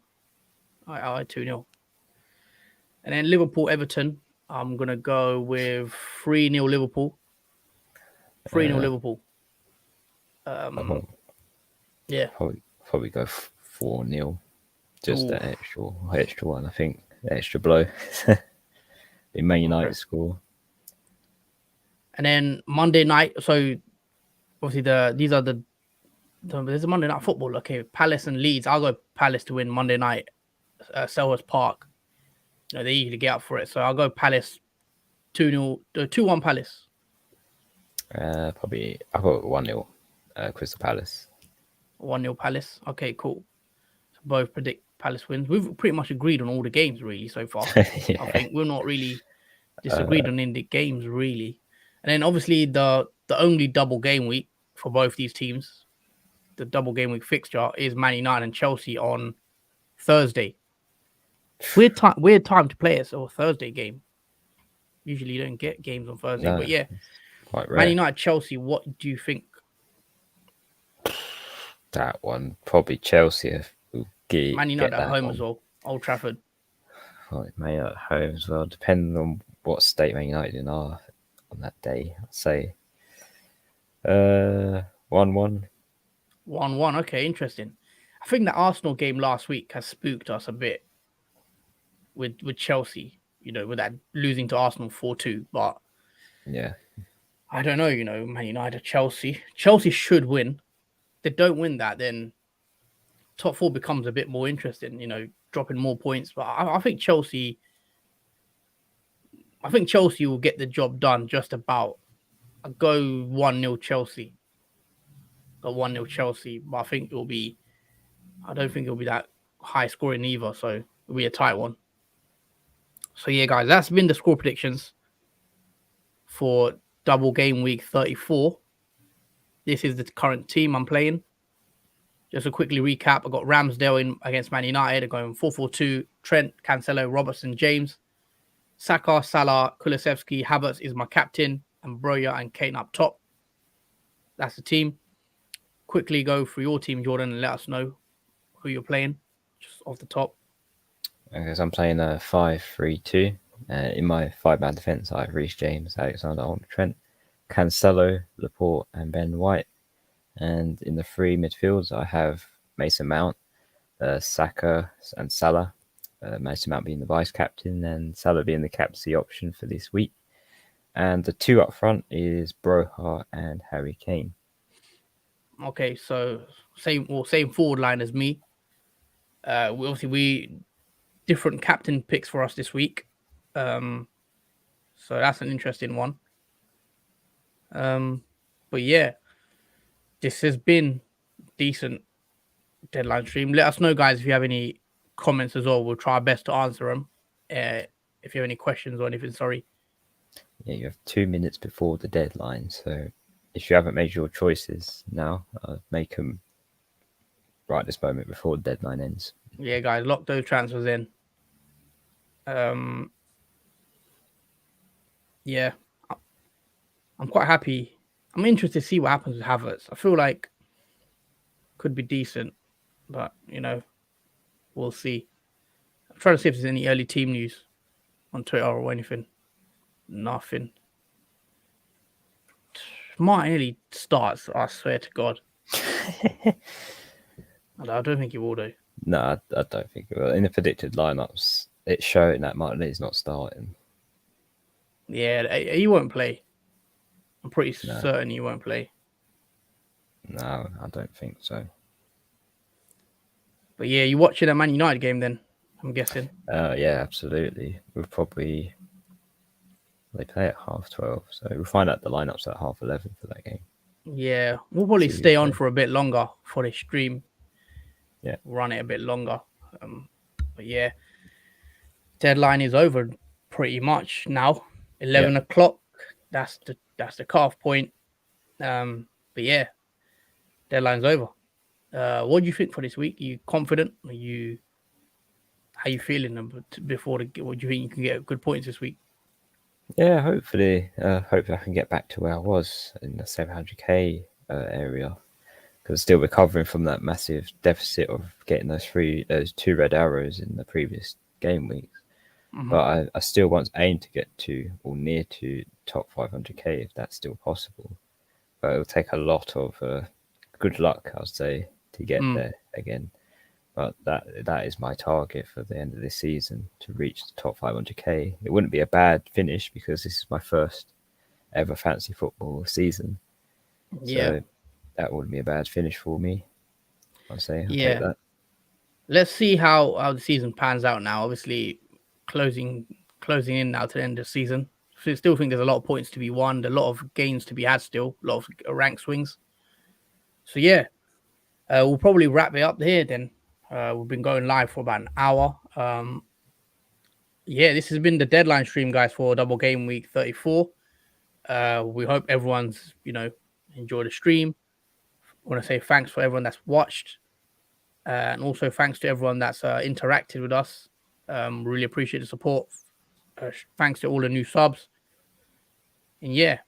I 2-0. And then Liverpool-Everton, I'm going to go with 3-0 Liverpool. 3-0 Liverpool. Yeah. Probably go 4-0. Just that extra one, I think. Extra blow. The Man United score. And then Monday night, so obviously there's a Monday night football. Okay, Palace and Leeds. I'll go Palace to win Monday night. Selhurst Park. You know, they usually get up for it. So I'll go Palace 2-0, 2-1 Palace. Probably I'll go 1-0 Crystal Palace. 1-0 Palace. Okay, cool. So both predict Palace wins. We've pretty much agreed on all the games really so far. Yeah. I think we're not really disagreed on in the games really. And then obviously the only double game week for both these teams, the double game week fixture is Man United and Chelsea on Thursday. Weird time to play it, or Thursday game. Usually you don't get games on Thursday, but yeah. Quite rare. Man United Chelsea, what do you think? That one, probably Chelsea will get Man United at home one. as well, Old Trafford. Well, Man United at home as well, depending on what state Man United are on that day. I'd say 1-1. 1-1. Okay, interesting. I think the Arsenal game last week has spooked us a bit with Chelsea, you know, with that losing to Arsenal 4-2. But yeah, I don't know, you know, Man United, Chelsea. Chelsea should win. If they don't win that, then top four becomes a bit more interesting, you know, dropping more points. But I think Chelsea will get the job done just about. I'll go 1-0 Chelsea. But I think I don't think it'll be that high scoring either. So it'll be a tight one. So yeah, guys, that's been the score predictions for double game week 34. This is the current team I'm playing. Just to quickly recap, I got Ramsdale in against Man United. I'm going 4-4-2. Trent, Cancelo, Robertson, James. Saka, Salah, Kulusevski, Havertz is my captain. And Broja and Kane up top. That's the team. Quickly go through your team, Jordan, and let us know who you're playing. Just off the top. Okay, so I'm playing a 5-3-2. In my 5-man defence, I have Reece James, Alexander-Arnold, Trent, Cancelo, Laporte, and Ben White. And in the 3 midfields, I have Mason Mount, Saka, and Salah. Mason Mount being the vice captain, and Salah being the captaincy option for this week. And the 2 up front is Broja and Harry Kane. Okay, so same forward line as me. We different captain picks for us this week. So that's an interesting one. But yeah, this has been decent deadline stream. Let us know, guys, if you have any comments as well. We'll try our best to answer them. If you have any questions or anything, sorry. Yeah, you have 2 minutes before the deadline, so if you haven't made your choices now, make them right this moment before the deadline ends. Yeah, guys, lock those transfers in. Yeah, I'm quite happy. I'm interested to see what happens with Havertz. I feel like could be decent, but you know, we'll see. I'm trying to see if there's any early team news on Twitter or anything. Nothing. Martinelli starts, I swear to God. I don't think he will do. No, I don't think it will. In the predicted lineups, it's showing that Martinelli's not starting. Yeah, he won't play. I'm pretty certain he won't play. No, I don't think so. But yeah, you watching a Man United game then, I'm guessing? Yeah, absolutely. They play at 12:30, so we'll find out the lineups at 11:30 for that game. Yeah, we'll probably stay on for a bit longer for the stream. Yeah, run it a bit longer. But yeah, deadline is over pretty much now. 11 o'clock. That's the cutoff point. But yeah, deadline's over. What do you think for this week? Are you confident? How you feeling before what do you think you can get good points this week? Yeah, hopefully I can get back to where I was in the 700k area, because still recovering from that massive deficit of getting those two red arrows in the previous game weeks. But I still want aim to get to or near to top 500k if that's still possible. But it'll take a lot of good luck, I'd say, to get there again. But that is my target for the end of this season, to reach the top 500k. It wouldn't be a bad finish because this is my first ever fantasy football season. Yeah. So that wouldn't be a bad finish for me. I'd say I'll Yeah. take that. Let's see how the season pans out now. Obviously, closing in now to the end of the season. So I still think there's a lot of points to be won, a lot of gains to be had still, a lot of rank swings. So yeah, we'll probably wrap it up here then. We've been going live for about an hour. Yeah, this has been the deadline stream, guys, for Double Game Week 34. We hope everyone's, enjoyed the stream. I want to say thanks for everyone that's watched. And also thanks to everyone that's interacted with us. Really appreciate the support. Thanks to all the new subs. And yeah,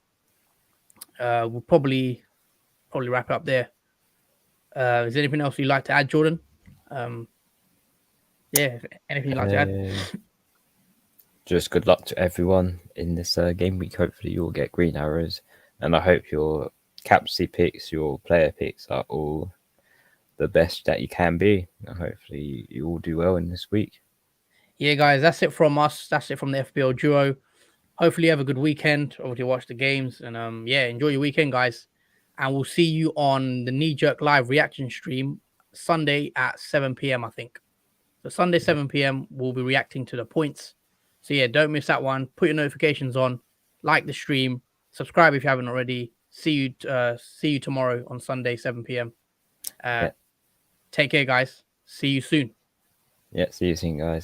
we'll probably wrap it up there. Is there anything else you'd like to add, Jordan? Yeah, anything you'd like to add? Just good luck to everyone in this game week. Hopefully you'll get green arrows, and I hope your captaincy picks, your player picks are all the best that you can be. And hopefully you all do well in this week. Yeah, guys, that's it from us. That's it from the FPL Duo. Hopefully you have a good weekend. Obviously watch the games, and yeah, enjoy your weekend, guys. And we'll see you on the Knee Jerk Live reaction stream Sunday at 7 p.m. I think. So Sunday 7 p.m. we'll be reacting to the points. So yeah, don't miss that one. Put your notifications on, like the stream, subscribe if you haven't already. See you tomorrow on Sunday 7 p.m. Take care, guys. See you soon. Yeah, see you soon, guys.